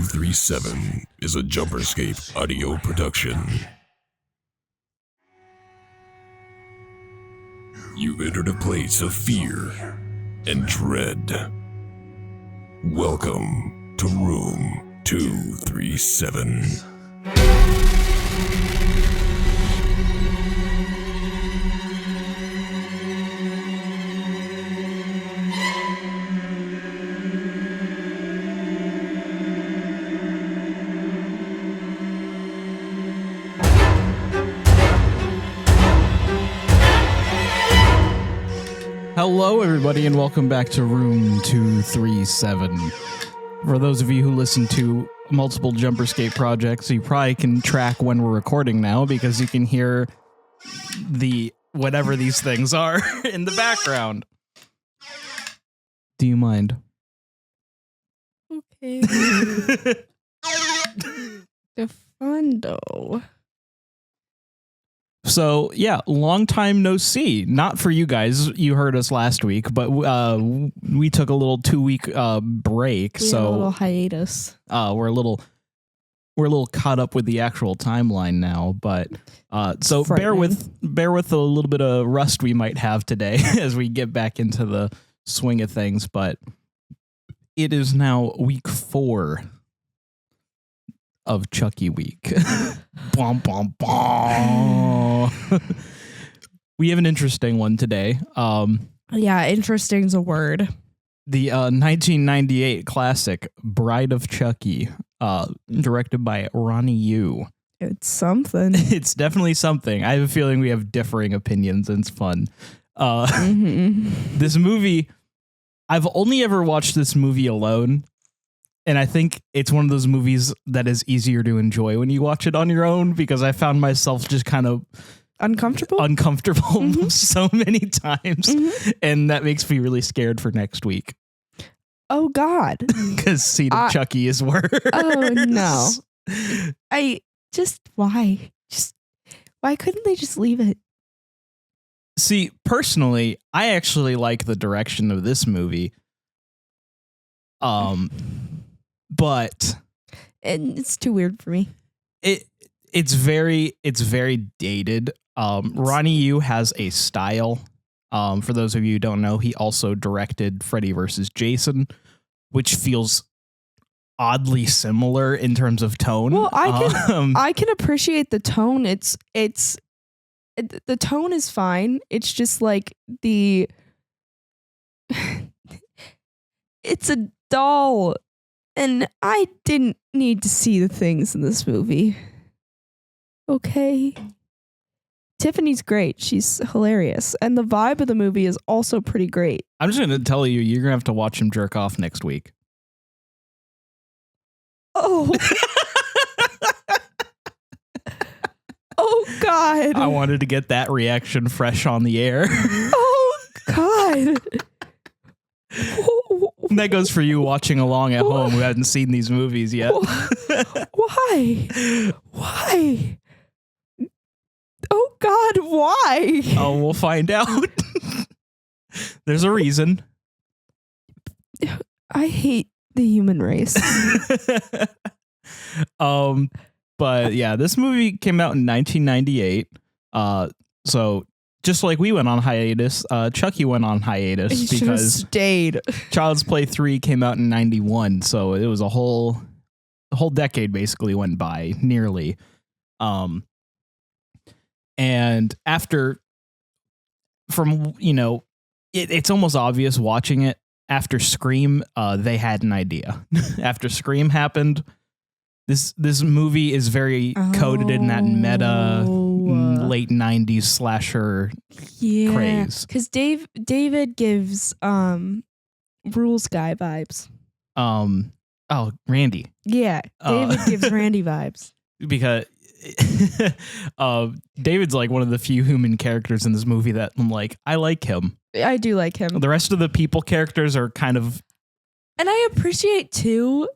237 is a Jumperscape audio production. You've entered a place of fear and dread. Welcome to Room 237. Hello, everybody, and welcome back to Room 237. For those of you who listen to multiple Jumperscape projects, you probably can track when we're recording now because you can hear the whatever these things are in the background. Do you mind? Okay. The fun, though. So, yeah, long time no see. Not for you guys. You heard us last week, but we took a little 2-week break. We had a little hiatus. We're a little caught up with the actual timeline now. But so bear with a little bit of rust we might have today as we get back into the swing of things. But it is now week 4 of Chucky week. Bom, bom, bom. We have an interesting one today. Yeah, interesting's a word. The 1998 classic Bride of Chucky, directed by Ronnie Yu. It's something. It's definitely something. I have a feeling we have differing opinions, and it's fun. This movie, I've only ever watched this movie alone. And I think it's one of those movies that is easier to enjoy when you watch it on your own, because I found myself just kind of uncomfortable so many times. And that makes me really scared for next week. Oh, God. Because Seed of Chucky is worse. Oh, no. Why? Why couldn't they just leave it? See, personally, I actually like the direction of this movie. But and it's too weird for me. It's very dated. Ronnie Yu has a style. For those of you who don't know, he also directed Freddy vs. Jason, which feels oddly similar in terms of tone. Well, I can appreciate the tone. The tone is fine. It's just like it's a doll. And I didn't need to see the things in this movie. Okay. Tiffany's great. She's hilarious. And the vibe of the movie is also pretty great. I'm just going to tell you, you're going to have to watch him jerk off next week. Oh. Oh, God. I wanted to get that reaction fresh on the air. Oh, God. And that goes for you watching along at home who hadn't seen these movies yet. Why? Why? Oh, God, why? Oh, we'll find out. There's a reason. I hate the human race. But yeah, this movie came out in 1998. So just like we went on hiatus, Chucky went on hiatus because stayed. Child's Play 3 came out in 91, so it was a whole decade basically went by, nearly. And after, it's almost obvious watching it, after Scream, they had an idea. After Scream happened, this movie is very coded in that meta late 90s slasher craze. Because David gives Rules Guy vibes. Randy. Yeah, David gives Randy vibes. Because David's like one of the few human characters in this movie that I'm like, I like him. I do like him. The rest of the people characters are kind of... And I appreciate too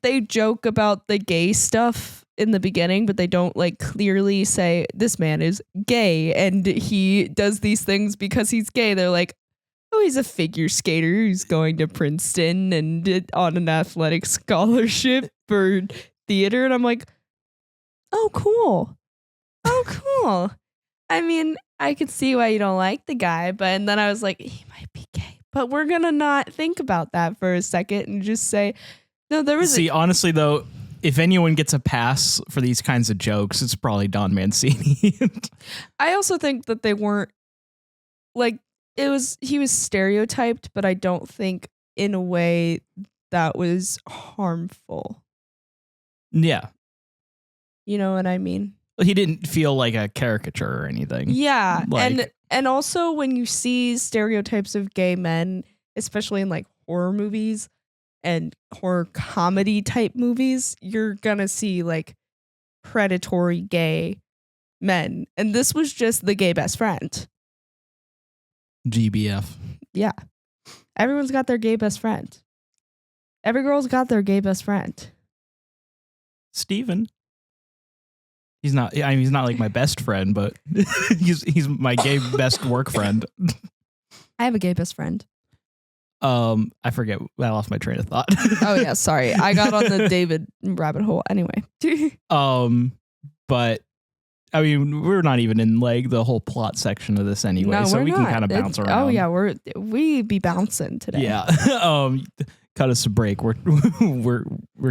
they joke about the gay stuff in the beginning, but they don't like clearly say this man is gay and he does these things because he's gay. They're like, oh, he's a figure skater who's going to Princeton and did on an athletic scholarship for theater. And I'm like, oh, cool. Oh, cool. I mean, I could see why you don't like the guy, but and then I was like, he might be gay. But we're going to not think about that for a second and just say, no, there was honestly, though, if anyone gets a pass for these kinds of jokes, it's probably Don Mancini. I also think that they weren't like he was stereotyped, but I don't think in a way that was harmful. Yeah. You know what I mean? He didn't feel like a caricature or anything. Yeah. Like, and also when you see stereotypes of gay men, especially in like horror movies and horror comedy type movies, you're gonna see like predatory gay men. And this was just the gay best friend. GBF. Yeah. Everyone's got their gay best friend. Every girl's got their gay best friend. Steven. He's not like my best friend, but he's my gay best work friend. I have a gay best friend. I forget. I lost my train of thought. Oh yeah, sorry. I got on the David rabbit hole anyway. But I mean, we're not even in like the whole plot section of this anyway, so we can kind of bounce around. Oh yeah, we be bouncing today. Yeah. Cut us a break. We're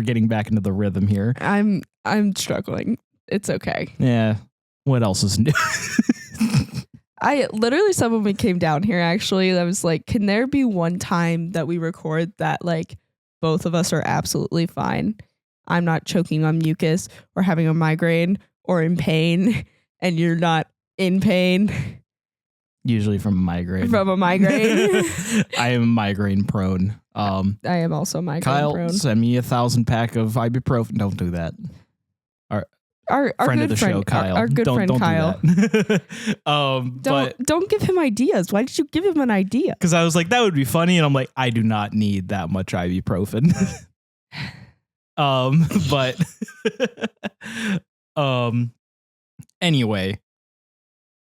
getting back into the rhythm here. I'm struggling. It's okay. Yeah. What else is new? I literally, someone when we came down here, actually, that was like, can there be one time that we record that like both of us are absolutely fine? I'm not choking on mucus or having a migraine or in pain, and you're not in pain. Usually from a migraine. From a migraine. I am migraine prone. I am also migraine Kyle, prone. send me 1,000 pack of ibuprofen. Don't do that. Our friend good of the show, Kyle. Our good friend don't Kyle. Do that. Don't give him ideas. Why did you give him an idea? Because I was like, that would be funny, and I'm like, I do not need that much ibuprofen. Anyway,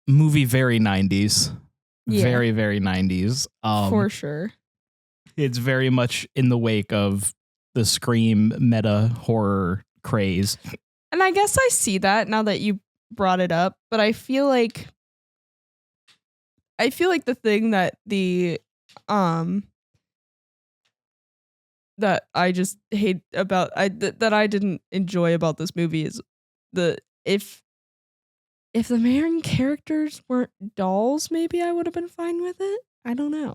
movie very 90s. Yeah. Very, very 90s. For sure. It's very much in the wake of the Scream meta horror craze. And I guess I see that now that you brought it up, but I feel like the thing that that I just hate about that I didn't enjoy about this movie is if the main characters weren't dolls, maybe I would have been fine with it. I don't know.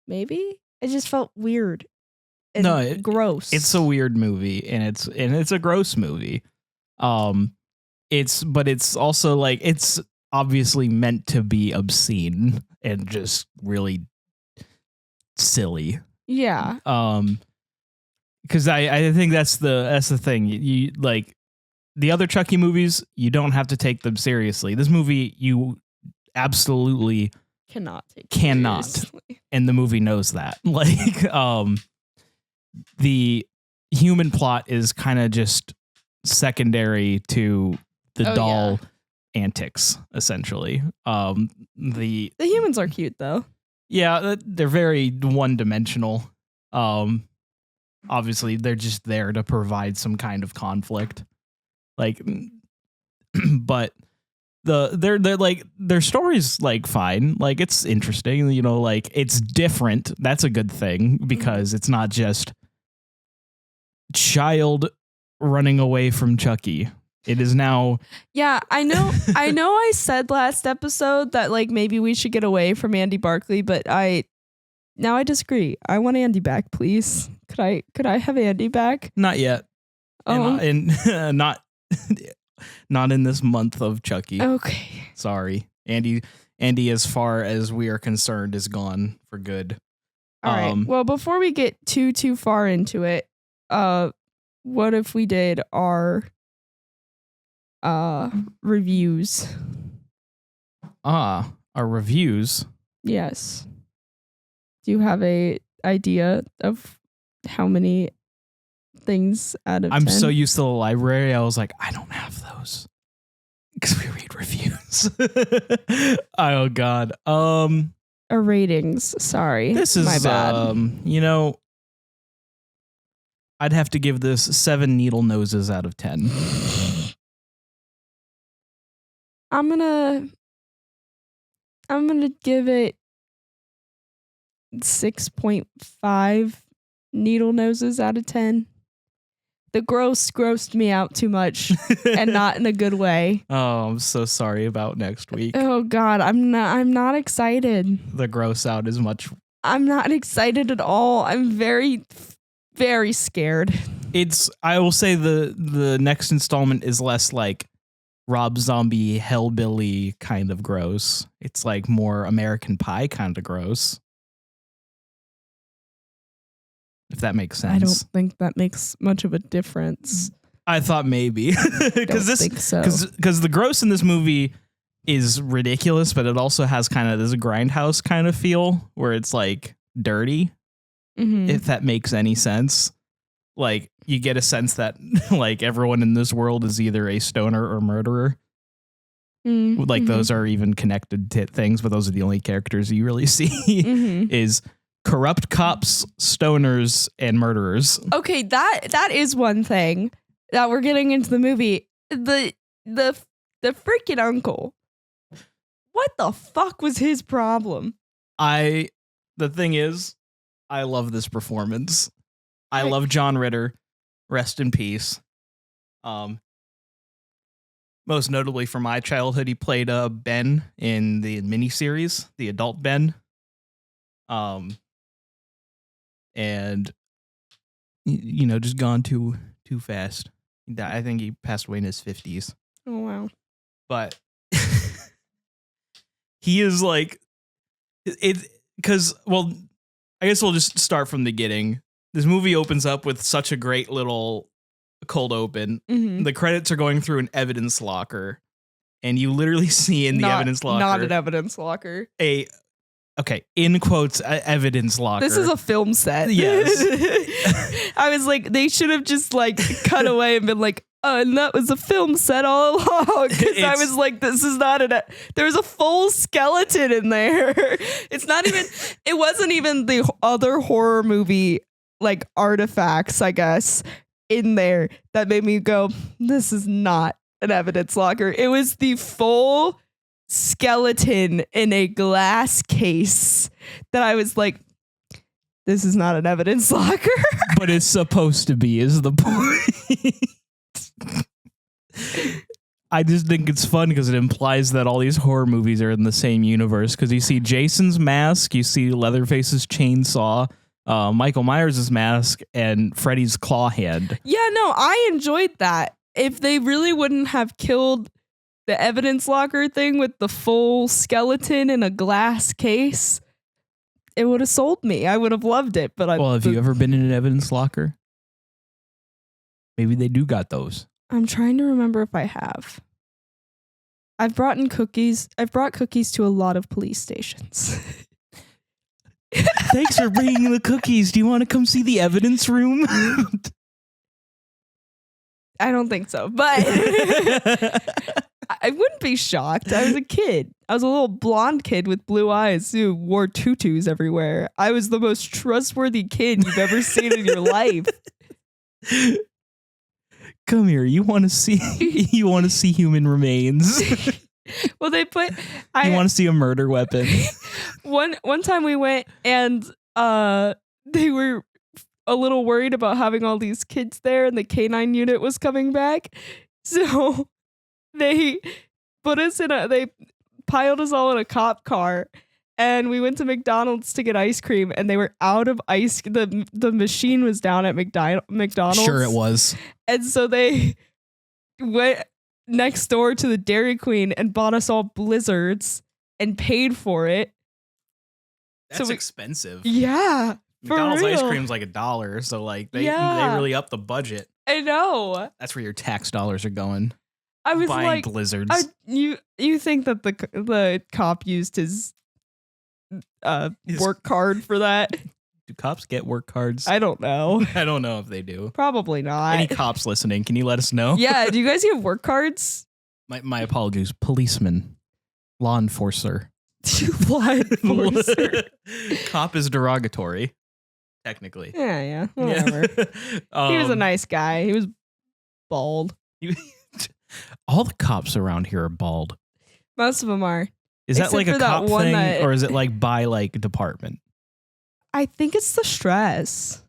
Maybe it just felt weird. And gross. It's a weird movie, and it's a gross movie. It's also like it's obviously meant to be obscene and just really silly. Yeah. Because I think that's the thing. You like the other Chucky movies, you don't have to take them seriously. This movie, you absolutely cannot, seriously. And the movie knows that. Like, the human plot is kind of just secondary to the doll antics, essentially. The humans are cute though. Yeah, they're very one-dimensional. Obviously, they're just there to provide some kind of conflict. Like, but their story's like fine. Like, it's interesting. You know, like it's different. That's a good thing because it's not just child running away from Chucky. It is now. Yeah, I know. I said last episode that like maybe we should get away from Andy Barclay, but I disagree. I want Andy back, please. Could I have Andy back? Not yet. Oh, and not in this month of Chucky. Okay. Sorry, Andy. As far as we are concerned, is gone for good. All right. Well, before we get too far into it, what if we did our reviews? Our reviews? Yes. Do you have a idea of how many things out of 10? I'm so used to the library, I was like, I don't have those. Because we read reviews. Oh, God. our ratings. Sorry. This is my bad. I'd have to give this 7 needle noses out of 10. I'm gonna give it 6.5 needle noses out of 10. The grossed me out too much and not in a good way. Oh, I'm so sorry about next week. Oh God, I'm not excited. The gross out is much. I'm not excited at all. I'm very, very scared. I will say the next installment is less like Rob Zombie hellbilly kind of gross. It's like more American Pie kind of gross. If that makes sense. I don't think that makes much of a difference. I thought maybe because the gross in this movie is ridiculous, but it also has kind of this grindhouse kind of feel where it's like dirty. Mm-hmm. If that makes any sense. Like you get a sense that like everyone in this world is either a stoner or murderer. Mm-hmm. Like those are even connected to things, but those are the only characters you really see is corrupt cops, stoners, and murderers. Okay, that is one thing that we're getting into the movie. The freaking uncle. What the fuck was his problem? The thing is, I love this performance. I love John Ritter. Rest in peace. Most notably from my childhood, he played Ben in the miniseries, the adult Ben. And just gone too fast. I think he passed away in his 50s. Oh wow. But he is like it because I guess we'll just start from the beginning. This movie opens up with such a great little cold open. Mm-hmm. The credits are going through an evidence locker, and you literally see in the evidence locker not an evidence locker. In quotes, evidence locker. This is a film set. Yes. I was like, they should have just like cut away and been like, and that was a film set all along. Because I was like, this is not there's a full skeleton in there. It wasn't even the other horror movie like artifacts, I guess, in there that made me go, this is not an evidence locker. It was the full skeleton in a glass case that I was like, this is not an evidence locker. But it's supposed to be, is the point. I just think it's fun because it implies that all these horror movies are in the same universe, because you see Jason's mask, you see Leatherface's chainsaw, Michael Myers' mask, and Freddy's claw hand. Yeah, no, I enjoyed that. If they really wouldn't have killed the evidence locker thing with the full skeleton in a glass case, it would have sold me. I would have loved it. But have you ever been in an evidence locker? Maybe they do got those. I'm trying to remember if I have. I've brought cookies to a lot of police stations. Thanks for bringing the cookies. Do you want to come see the evidence room? I don't think so, but I wouldn't be shocked. I was a kid. I was a little blonde kid with blue eyes who wore tutus everywhere. I was the most trustworthy kid you've ever seen in your life. Come here. You want to see human remains. Well, you want to see a murder weapon. One time we went and they were a little worried about having all these kids there, and the K-9 unit was coming back. So they piled us all in a cop car, and we went to McDonald's to get ice cream, and they were out of ice. The machine was down at McDonald's. Sure it was. And so they went next door to the Dairy Queen and bought us all Blizzards and paid for it. That's expensive. Yeah. McDonald's ice cream's like $1, so like they really upped the budget. I know. That's where your tax dollars are going. I was buying like, Blizzards. You think that the cop used his work card for that? Do cops get work cards? I don't know. I don't know if they do. Probably not. Any cops listening, can you let us know? Yeah, do you guys have work cards? My apologies. Policeman. Law enforcer. Law enforcer. Cop is derogatory, technically. Yeah, whatever. He was a nice guy. He was bald. All the cops around here are bald. Most of them are. Is that like a cop thing, that, or is it like by like department? I think it's the stress.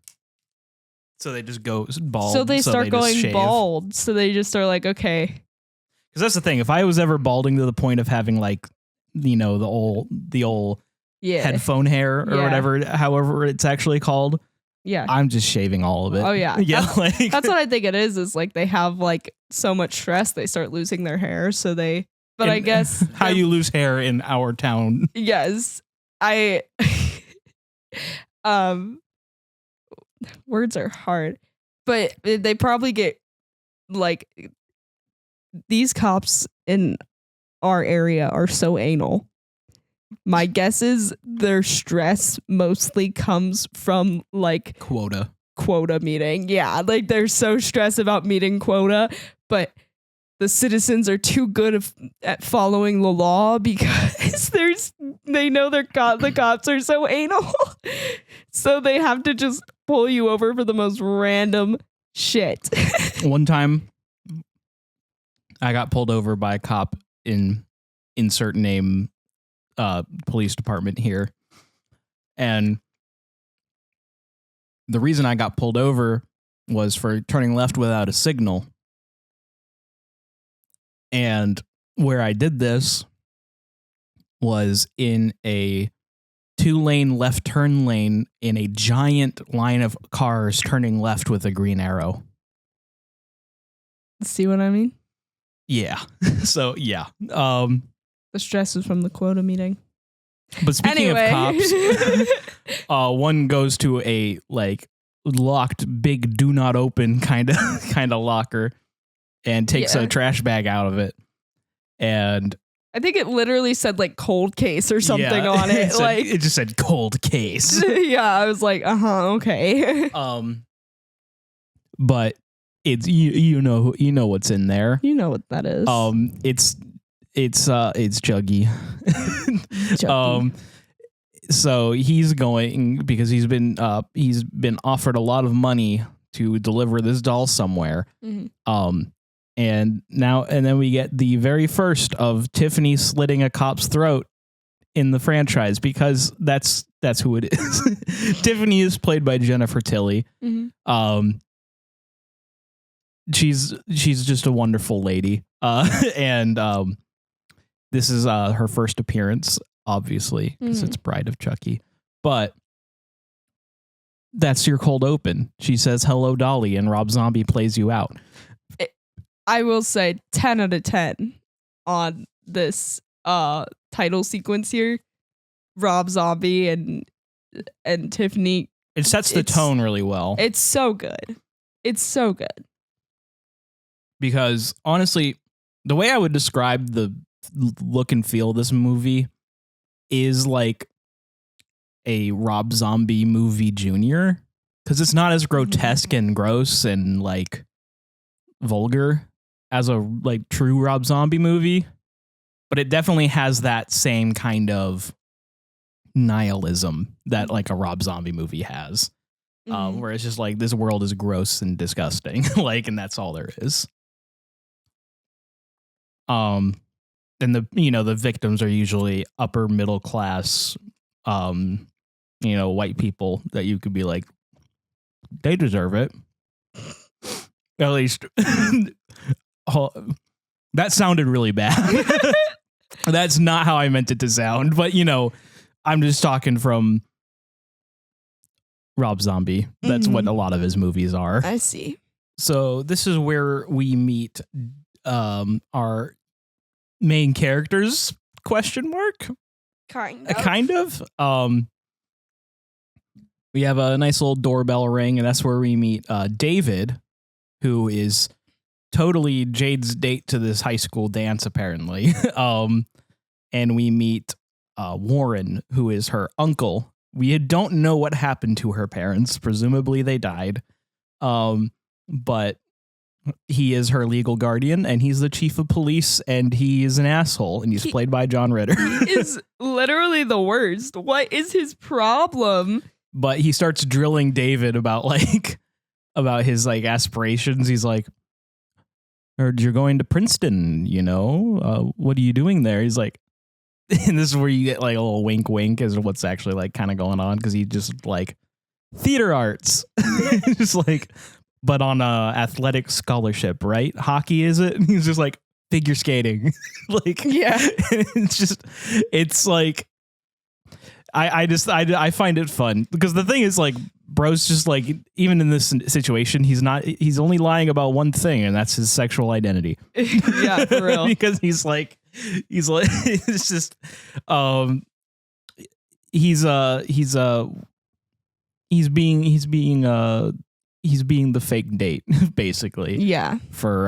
So they just go bald. So they start going shave. bald. So they just are like, okay. Because that's the thing. If I was ever balding to the point of having like, the old headphone hair or whatever, however it's actually called. Yeah. I'm just shaving all of it. Oh yeah. Yeah. That's what I think it is like they have like so much stress, they start losing their hair. So they, but I guess. How you lose hair in our town. Yes. Words are hard, but they probably get like these cops in our area are so anal. My guess is their stress mostly comes from like quota meeting. Yeah, like they're so stressed about meeting quota, but the citizens are too good at following the law because they know the cops are so anal. So they have to just pull you over for the most random shit. One time I got pulled over by a cop in insert name police department here. And the reason I got pulled over was for turning left without a signal. And where I did this was in a 2-lane left turn lane in a giant line of cars turning left with a green arrow. See what I mean? Yeah. So, yeah. The stress was from the quota meeting. But speaking of cops, one goes to a like locked big do not open kind of locker and takes a trash bag out of it. And I think it literally said like cold case or something on it. It just said cold case. Yeah, I was like, okay. But it's you know what's in there. You know what that is. It's Chucky. So he's going because he's been offered a lot of money to deliver this doll somewhere. Mm-hmm. And then we get the very first of Tiffany slitting a cop's throat in the franchise because that's who it is. Tiffany is played by Jennifer Tilly. Mm-hmm. She's just a wonderful lady. And this is her first appearance, obviously, because it's Bride of Chucky. But that's your cold open. She says, "Hello, Dolly," and Rob Zombie plays you out. I will say 10 out of 10 on this title sequence here. Rob Zombie and Tiffany. It sets the tone really well. It's so good. It's so good. Because honestly, the way I would describe the look and feel of this movie is like a Rob Zombie movie junior. Because it's not as grotesque and gross and like vulgar as a like true Rob Zombie movie, but it definitely has that same kind of nihilism that like a Rob Zombie movie has, where it's just like this world is gross and disgusting, like, and that's all there is. And the victims are usually upper middle class, white people that you could be like, they deserve it. At least that sounded really bad. That's not how I meant it to sound, but I'm just talking from Rob Zombie. That's what a lot of his movies are. I see. So this is where we meet our main characters, question mark? Kind of. We have a nice little doorbell ring, and that's where we meet David, who is totally Jade's date to this high school dance, apparently. And we meet Warren, who is her uncle. We don't know what happened to her parents. Presumably they died. But he is her legal guardian, and he's the chief of police, and he is an asshole, and he's played by John Ritter. He is literally the worst. What is his problem? But he starts drilling David about his like aspirations. He's like, heard you're going to Princeton, what are you doing there? He's like, and this is where you get like a little wink wink as to what's actually like kind of going on, because he just like theater arts. Just like, but on a athletic scholarship, right? Hockey, is it? And he's just like figure skating. Like, yeah. It's like, I find it fun, because the thing is like, bro's just like, even in this situation, he's only lying about one thing, and that's his sexual identity. Yeah, for real. Because he's it's just he's being the fake date, basically. Yeah. For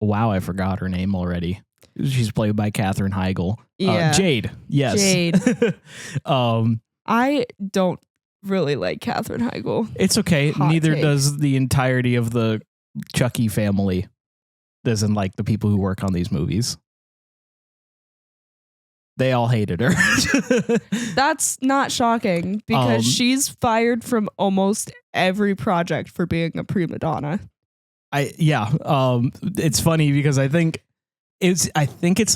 wow, I forgot her name already. She's played by Katherine Heigl. Yeah. Jade. Yes. Jade. I don't really like Katherine Heigl. It's okay. Hot Neither take. does the entirety of the Chucky family. Doesn't like the people who work on these movies. They all hated her. That's not shocking, because she's fired from almost every project for being a prima donna. It's funny because I think it's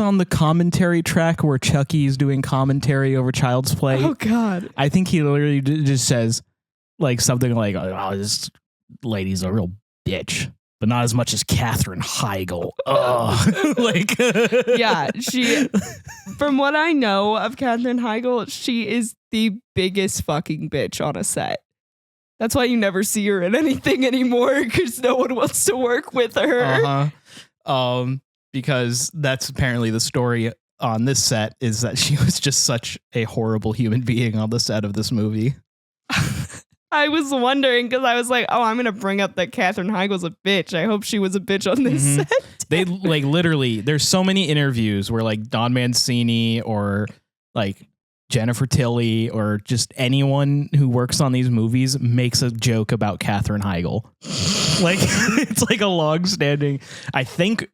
on the commentary track where Chucky is doing commentary over Child's Play. Oh God! I think he literally just says like something like, "Oh, this lady's a real bitch, but not as much as Katherine Heigl." Like, yeah, she. From what I know of Katherine Heigl, she is the biggest fucking bitch on a set. That's why you never see her in anything anymore, because no one wants to work with her. Because that's apparently the story on this set, is that she was just such a horrible human being on the set of this movie. I was wondering, because I was like, oh, I'm going to bring up that Katherine Heigl's a bitch. I hope she was a bitch on this set. They like literally, there's so many interviews where like Don Mancini or like Jennifer Tilly or just anyone who works on these movies makes a joke about Katherine Heigl. Like, it's like a long-standing, I think,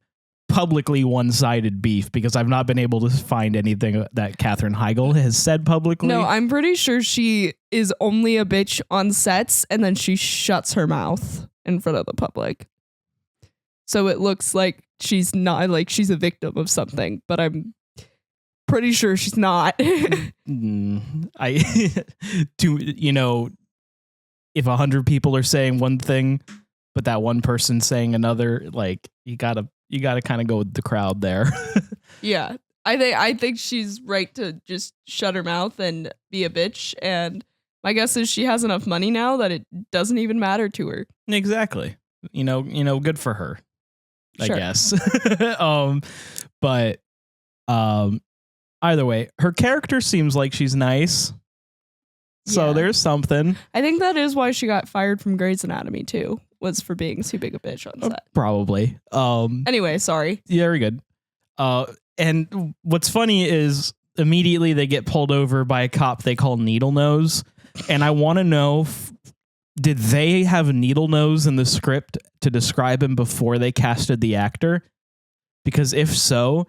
publicly one-sided beef, because I've not been able to find anything that Katherine Heigl has said publicly. No, I'm pretty sure she is only a bitch on sets, and then she shuts her mouth in front of the public. So it looks like she's not, like she's a victim of something, but I'm pretty sure she's not. If 100 people are saying one thing, but that one person saying another, like you gotta kind of go with the crowd there. Yeah, I think she's right to just shut her mouth and be a bitch. And my guess is she has enough money now that it doesn't even matter to her. Exactly. Good for her, I Sure. guess. But either way, her character seems like she's nice. So Yeah. there's something. I think that is why she got fired from Grey's Anatomy too, was for being too big a bitch on set. Probably. Anyway, sorry. Yeah, very good. And what's funny is immediately they get pulled over by a cop they call Needle Nose. And I want to know, did they have Needle Nose in the script to describe him before they casted the actor? Because if so,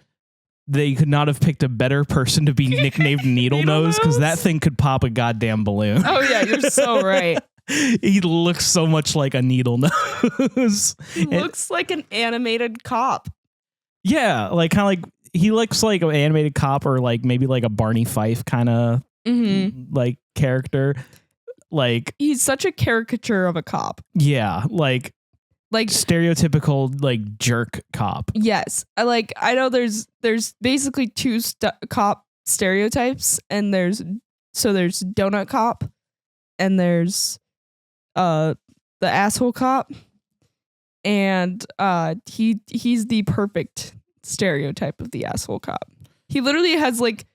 they could not have picked a better person to be nicknamed Needle Nose, because that thing could pop a goddamn balloon. Oh yeah, you're so right. He looks so much like a needle nose. He looks like an animated cop. Yeah, like kind of like he looks like an animated cop, or like maybe like a Barney Fife kind of like character. Like He's such a caricature of a cop. Yeah, like stereotypical like jerk cop. Yes, I know there's basically two cop stereotypes, and there's donut cop, and there's the asshole cop, and he's the perfect stereotype of the asshole cop. He literally has like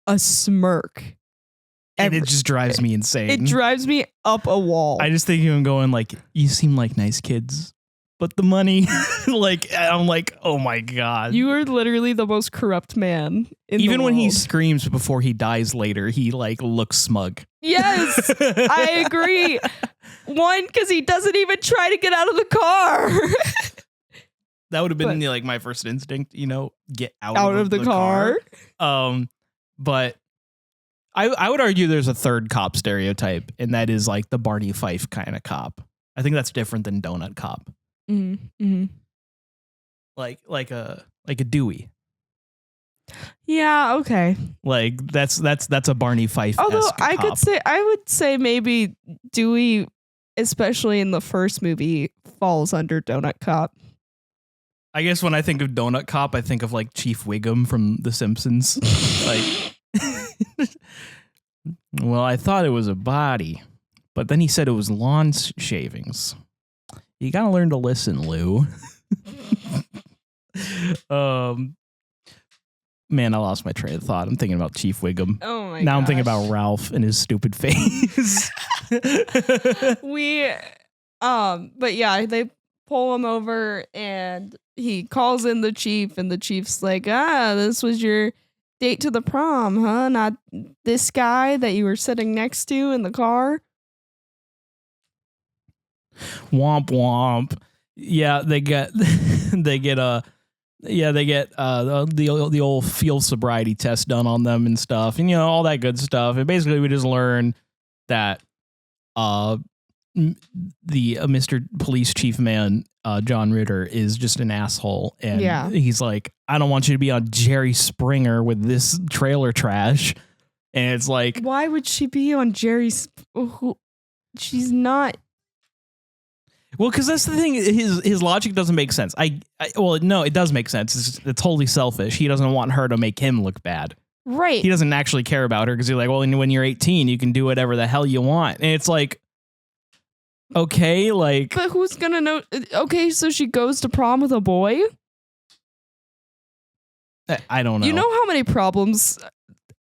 a smirk, and it just drives me insane. It drives me up a wall. I just think of him going like, "You seem like nice kids, but the money," like I'm like, "Oh my god!" You are literally the most corrupt man in Even the when he world. screams before he dies later, he like looks smug. Yes, I agree. One, because he doesn't even try to get out of the car. That would have been like my first instinct, get out of the car. But I would argue there's a third cop stereotype, and that is like the Barney Fife kind of cop. I think that's different than Donut Cop. Mm-hmm. Like a Dewey. Yeah, okay. Like that's a Barney Fife. Although I would say maybe Dewey, especially in the first movie, falls under Donut Cop. I guess when I think of Donut Cop, I think of like Chief Wiggum from The Simpsons. Like, well, I thought it was a body, but then he said it was lawn shavings. You gotta learn to listen, Lou. Man, I lost my train of thought. I'm thinking about Chief Wiggum. Oh my! Now I'm thinking about Ralph and his stupid face. But yeah, they pull him over and he calls in the chief, and the chief's like, this was your date to the prom, huh? Not this guy that you were sitting next to in the car. Womp womp. Yeah, they get the old field sobriety test done on them and stuff, and all that good stuff. And basically, we just learn that the Mr. Police Chief Man, John Ritter, is just an asshole, and he's like, I don't want you to be on Jerry Springer with this trailer trash. And it's like, why would she be on Jerry's? She's not. Well, because that's the thing. His logic doesn't make sense. No, it does make sense. It's totally selfish. He doesn't want her to make him look bad. Right. He doesn't actually care about her because he's like, well, when you're 18, you can do whatever the hell you want. And it's like, okay, like. But who's gonna know? Okay, so she goes to prom with a boy? I don't know. You know how many problems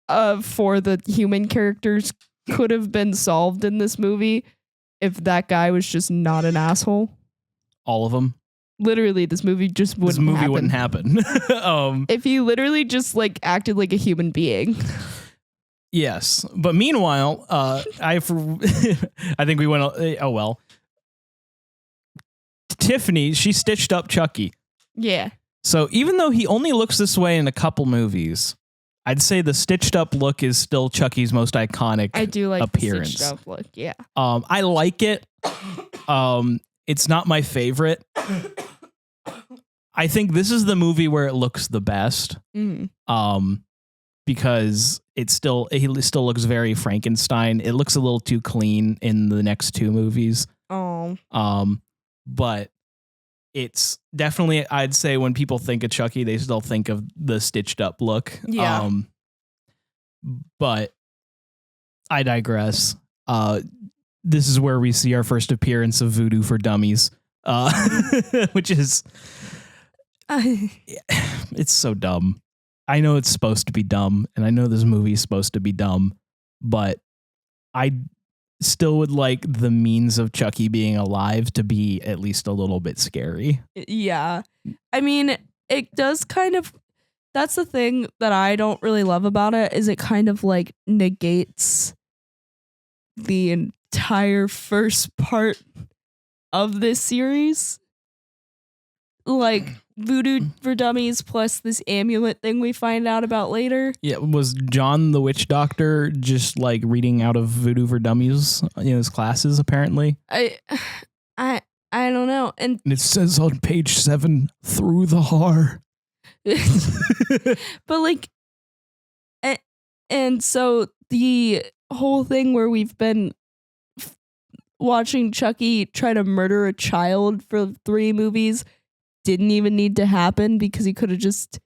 for the human characters could have been solved in this movie if that guy was just not an asshole? All of them. Literally, this movie just wouldn't happen. If he literally just like acted like a human being. Yes, but meanwhile, I think we went. Oh well. Tiffany, she stitched up Chucky. Yeah. So even though he only looks this way in a couple movies, I'd say the stitched up look is still Chucky's most iconic. I do like appearance. The stitched up look. Yeah. I like it. It's not my favorite. I think this is the movie where it looks the best. Because he still looks very Frankenstein. It looks a little too clean in the next two movies. But it's definitely, I'd say when people think of Chucky, they still think of the stitched up look. Yeah. But I digress. This is where we see our first appearance of Voodoo for Dummies, which is, it's so dumb. I know it's supposed to be dumb, and I know this movie is supposed to be dumb, but I still would like the means of Chucky being alive to be at least a little bit scary. Yeah. I mean, it does kind of, that's the thing that I don't really love about it, is it kind of like negates the entire first part of this series. Like, Voodoo for Dummies plus this amulet thing we find out about later. Yeah, was John the witch doctor just like reading out of Voodoo for Dummies in his classes? Apparently, I don't know. And it says on page 7, through the heart. But like, and so the whole thing where we've been watching Chucky try to murder a child for 3 movies didn't even need to happen because he could have just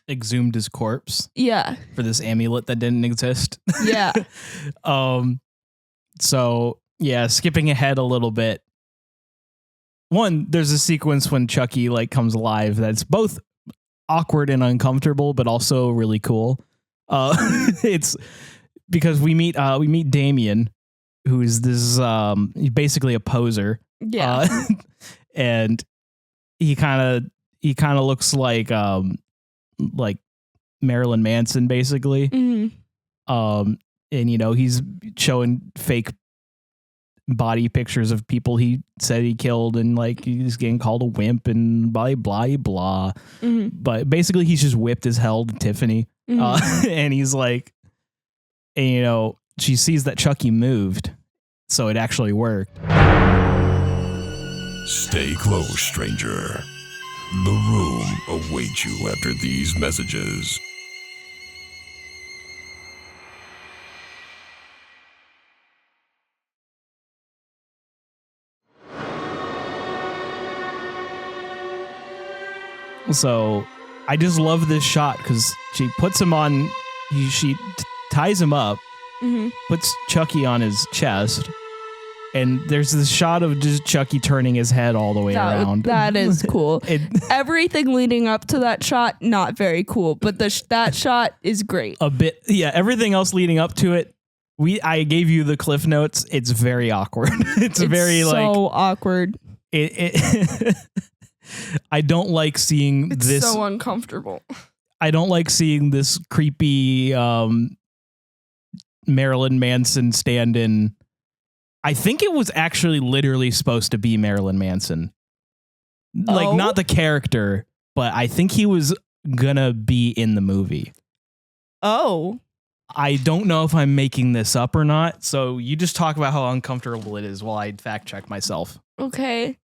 exhumed his corpse. Yeah. For this amulet that didn't exist. Yeah. So yeah, skipping ahead a little bit. One, there's a sequence when Chucky like comes alive that's both awkward and uncomfortable, but also really cool. It's because we meet Damien, who's this basically a poser. Yeah. And he kind of looks like Marilyn Manson, basically. Mm-hmm. and he's showing fake body pictures of people he said he killed, and like he's getting called a wimp and blah blah blah. Mm-hmm. But basically he's just whipped as hell to Tiffany. And he's like, and, she sees that Chucky moved, so it actually worked. Stay close, stranger. The room awaits you after these messages. So I just love this shot because she puts him on, she ties him up, puts Chucky on his chest, and there's this shot of just Chucky turning his head all the way around. That is cool. Everything leading up to that shot, not very cool, but that shot is great. A bit, yeah. Everything else leading up to it, I gave you the cliff notes. It's very awkward. It's very so awkward. I don't like seeing this. It's so uncomfortable. I don't like seeing this creepy Marilyn Manson stand-in. I think it was actually literally supposed to be Marilyn Manson. Like, not the character, but I think he was gonna be in the movie. Oh. I don't know if I'm making this up or not, so you just talk about how uncomfortable it is while I fact check myself. Okay.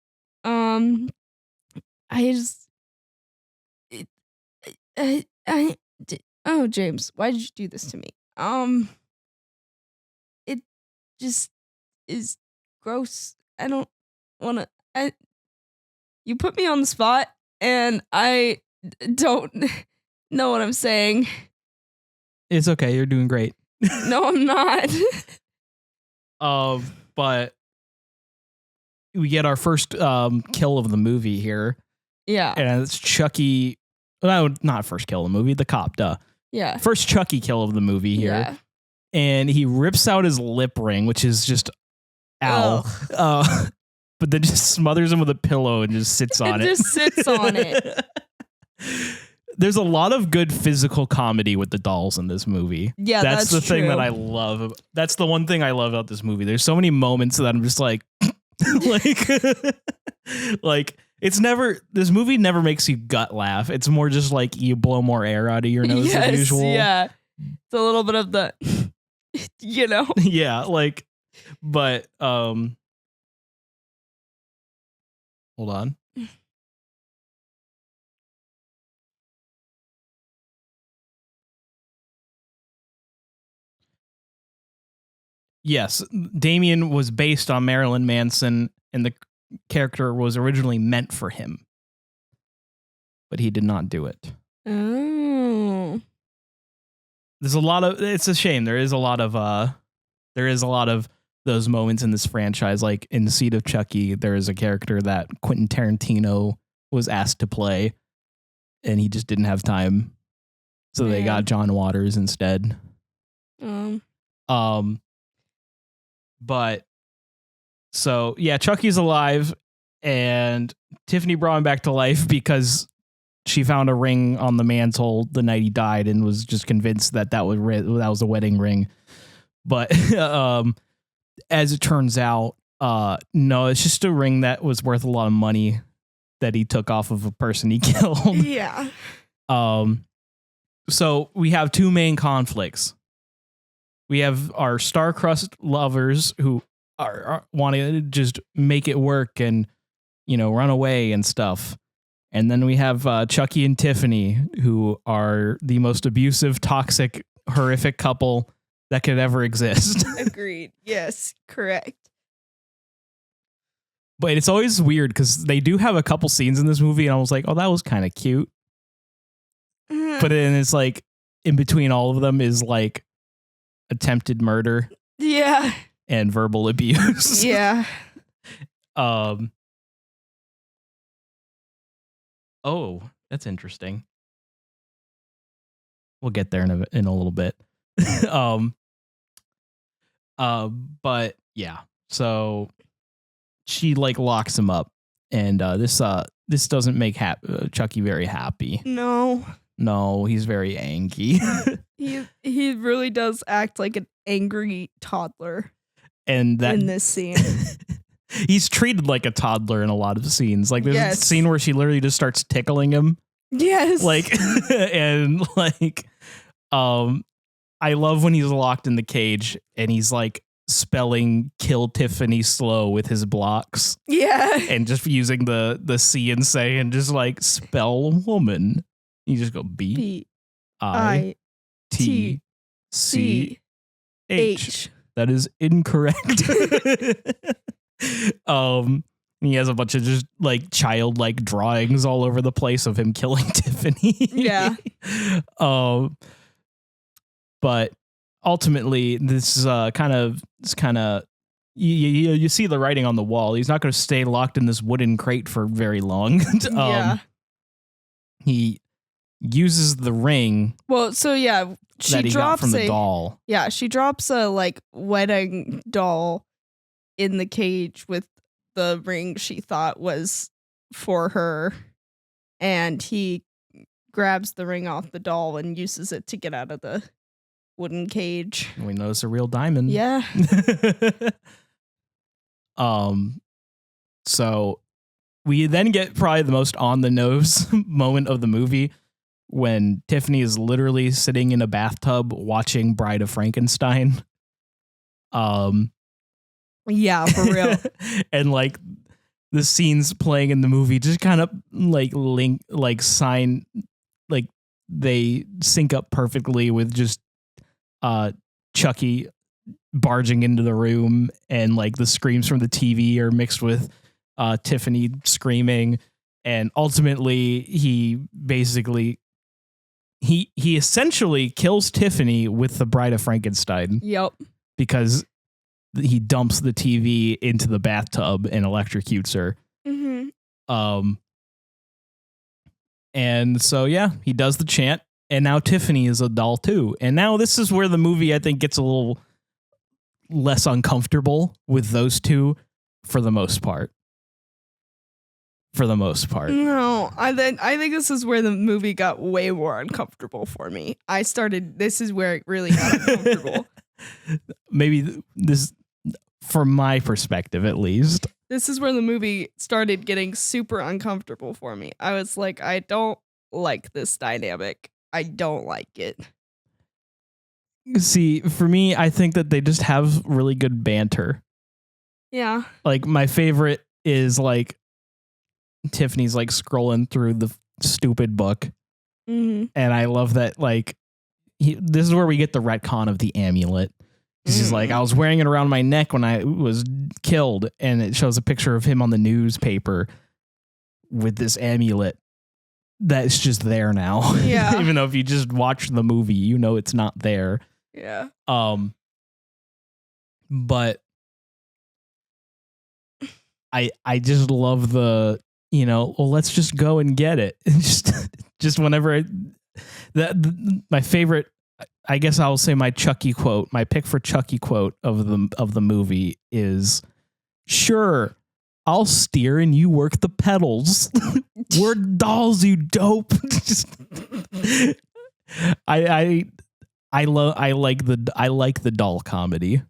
James, why did you do this to me? It just is gross. I don't want to. You put me on the spot, and I don't know what I'm saying. It's okay. You're doing great. No, I'm not. But we get our first kill of the movie here. Yeah. And it's Chucky. No, not first kill of the movie. The cop, duh. Yeah. First Chucky kill of the movie here. Yeah. And he rips out his lip ring, which is just ow. But then just smothers him with a pillow and just sits on it. Just sits on it. There's a lot of good physical comedy with the dolls in this movie. Yeah, that's the true. thing that I love. That's the one thing I love about this movie. There's so many moments that I'm just like, like this movie never makes you gut laugh. It's more just like you blow more air out of your nose than usual. Yeah. It's a little bit of the, Yeah, like, but hold on. Yes, Damien was based on Marilyn Manson, and the character was originally meant for him, but he did not do it. Oh. There's a lot of. It's a shame. There is a lot of those moments in this franchise. Like in the Seed of Chucky, there is a character that Quentin Tarantino was asked to play, and he just didn't have time, so they got John Waters instead. But so yeah, Chucky's alive, and Tiffany brought him back to life because she found a ring on the mantle the night he died and was just convinced that was a wedding ring. But as it turns out, no, it's just a ring that was worth a lot of money that he took off of a person he killed. Yeah. So we have two main conflicts. We have our star-crossed lovers who are wanting to just make it work and, run away and stuff. And then we have Chucky and Tiffany, who are the most abusive, toxic, horrific couple that could ever exist. Agreed. Yes, correct. But it's always weird because they do have a couple scenes in this movie, and I was like, oh, that was kind of cute. But then it's like, in between all of them is like attempted murder. Yeah. And verbal abuse. Yeah. Oh, that's interesting. We'll get there in a little bit. But yeah. So she like locks him up, and this doesn't make Chucky very happy. No. No, he's very angry. He really does act like an angry toddler And that in this scene. he's treated like a toddler in a lot of scenes. Like there's Yes. a scene where she literally just starts tickling him. Yes. Like and like I love when he's locked in the cage and he's like spelling kill Tiffany slow with his blocks yeah. and just using the C and say and just like spell woman. You just go B B I I T T C C H. H. That is incorrect. He has a bunch of just like childlike drawings all over the place of him killing Tiffany. Yeah. But ultimately, this kind of you see the writing on the wall. He's not going to stay locked in this wooden crate for very long. Yeah. He uses the ring Well, so yeah, she that he got drops from the doll. Yeah, she drops a like wedding doll in the cage with the ring she thought was for her, and he grabs the ring off the doll and uses it to get out of the wooden cage. We know it's a real diamond. Yeah. So we then get probably the most on the nose moment of the movie when Tiffany is literally sitting in a bathtub watching Bride of Frankenstein. Yeah, for real. And like the scenes playing in the movie just kind of like they sync up perfectly with just Chucky barging into the room, and like the screams from the TV are mixed with Tiffany screaming, and ultimately he essentially kills Tiffany with the Bride of Frankenstein. Yep. Because he dumps the TV into the bathtub and electrocutes her. Mm-hmm. And so, yeah, he does the chant, and now Tiffany is a doll too. And now this is where the movie, I think, gets a little less uncomfortable with those two for the most part. No, I think this is where the movie got way more uncomfortable for me. This is where it really got uncomfortable. Maybe this, from my perspective at least. This is where the movie started getting super uncomfortable for me. I was like, I don't like this dynamic. I don't like it. See, for me, I think that they just have really good banter. Yeah. Like, my favorite is like Tiffany's like scrolling through the stupid book. Mm-hmm. And I love that, like, this is where we get the retcon of the amulet. She's like, I was wearing it around my neck when I was killed, and it shows a picture of him on the newspaper with this amulet that's just there now. Yeah. Even though if you just watch the movie, you know it's not there. Yeah. But I just love the, well, let's just go and get it. just whenever my favorite, I guess I'll say my Chucky quote, my pick for Chucky quote of the movie is, "Sure, I'll steer and you work the pedals. We're dolls, you dope." I like the doll comedy.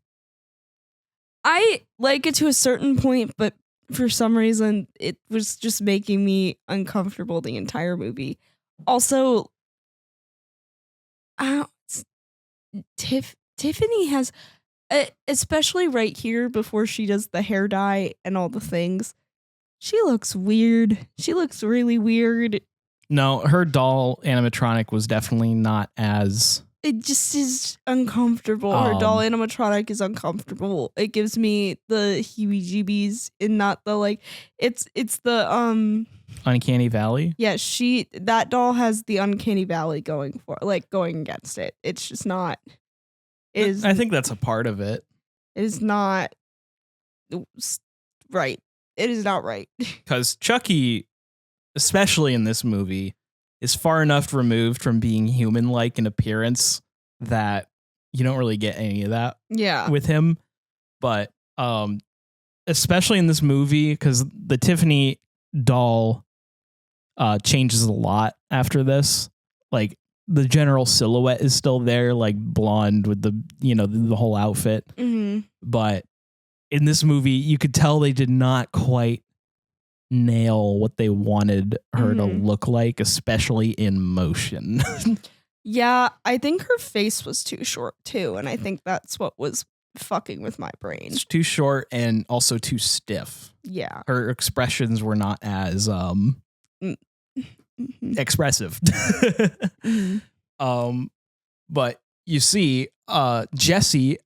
I like it to a certain point, but for some reason it was just making me uncomfortable the entire movie. Also, Tiffany has, especially right here before she does the hair dye and all the things, she looks weird. She looks really weird. No, her doll animatronic was definitely not as... It just is uncomfortable. Her doll animatronic is uncomfortable. It gives me the heebie-jeebies and not the, like, it's the, Uncanny Valley? Yeah, that doll has the Uncanny Valley going against it. It's just not. I think that's a part of it. It is not right. It is not right. Because Chucky, especially in this movie, is far enough removed from being human-like in appearance that you don't really get any of that with him. But especially in this movie, because the Tiffany doll changes a lot after this. like the general silhouette is still there, like blonde with the, the whole outfit. Mm-hmm. But in this movie, you could tell they did not quite nail what they wanted her to look like, especially in motion. Yeah, I think her face was too short too, and I think that's what was fucking with my brain. It's too short and also too stiff. Yeah. Her expressions were not as expressive. But you see, Jesse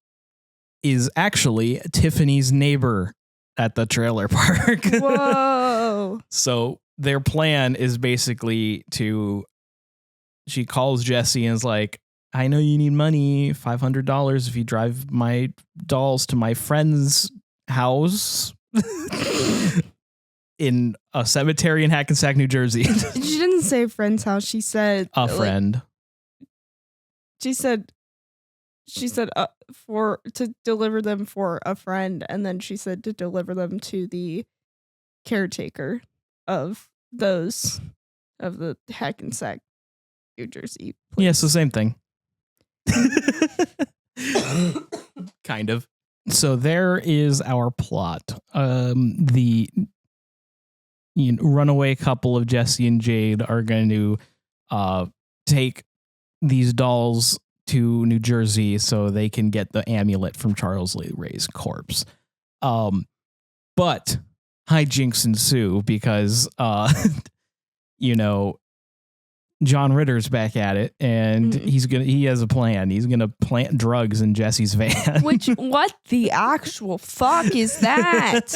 is actually Tiffany's neighbor at the trailer park. Whoa. So their plan is basically she calls Jesse and is like, I know you need money, $500 if you drive my dolls to my friend's house in a cemetery in Hackensack, New Jersey. She didn't say friend's house. She said a friend. She said for to deliver them for a friend, and then she said to deliver them to the caretaker of the Hackensack, New Jersey place. Yeah, it's the same thing. Kind of. So there is our plot. The runaway couple of Jesse and Jade are going to take these dolls to New Jersey so they can get the amulet from Charles Lee Ray's corpse. But hijinks ensue because, John Ritter's back at it, and he has a plan. He's gonna plant drugs in Jesse's van. What the actual fuck is that?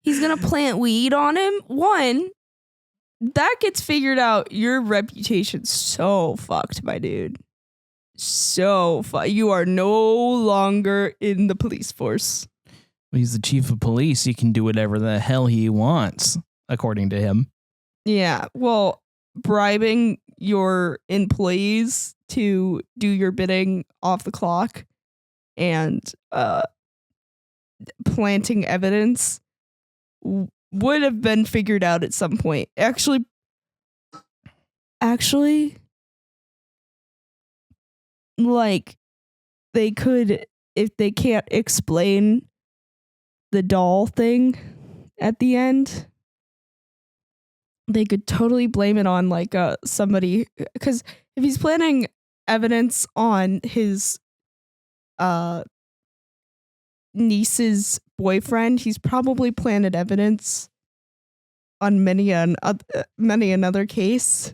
He's gonna plant weed on him? One, that gets figured out. Your reputation's so fucked, my dude. So fucked. You are no longer in the police force. He's the chief of police. He can do whatever the hell he wants, according to him. Yeah, well, bribing your employees to do your bidding off the clock and planting evidence would have been figured out at some point. Actually, like, they could, if they can't explain the doll thing at the end, they could totally blame it on like somebody, because if he's planning evidence on his niece's boyfriend, he's probably planted evidence on many another case.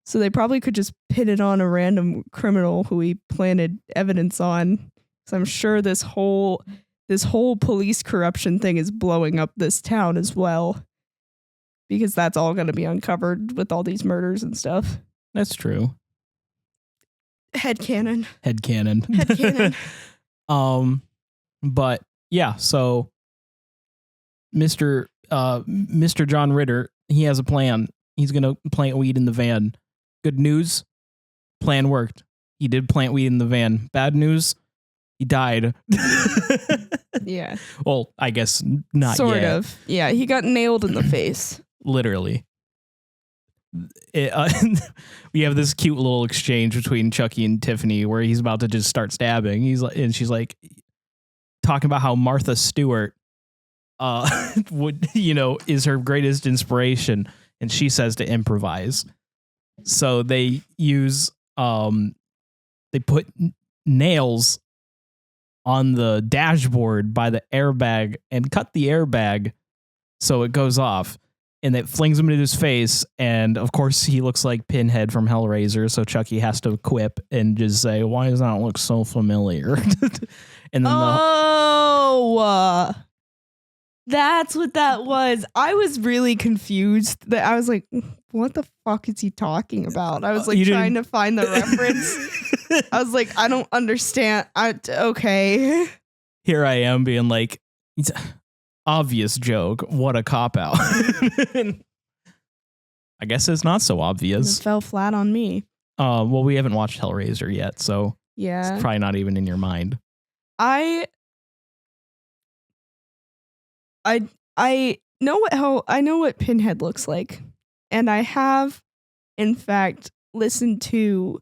So they probably could just pin it on a random criminal who he planted evidence on. So I'm sure this whole police corruption thing is blowing up this town as well, because that's all going to be uncovered with all these murders and stuff. That's true. Headcanon. But yeah, so Mr. John Ritter, he has a plan. He's going to plant weed in the van. Good news, plan worked. He did plant weed in the van. Bad news, he died. Yeah. Well, I guess not sort yet. of. Yeah, he got nailed in the face. Literally. We have this cute little exchange between Chucky and Tiffany where he's about to just start stabbing. She's like talking about how Martha Stewart is her greatest inspiration, and she says to improvise. So they use they put nails on the dashboard by the airbag and cut the airbag so it goes off, and it flings him into his face. And of course he looks like Pinhead from Hellraiser, so Chucky has to quip and just say, why does that look so familiar? And then that's what that was. I was really confused. I was like, what the fuck is he talking about? I was like trying to find the reference. I was like, I don't understand. Okay. Here I am being like, it's obvious joke. What a cop out. I guess it's not so obvious. It fell flat on me. Well, we haven't watched Hellraiser yet, so yeah, it's probably not even in your mind. I know what Pinhead looks like, and I have, in fact, listened to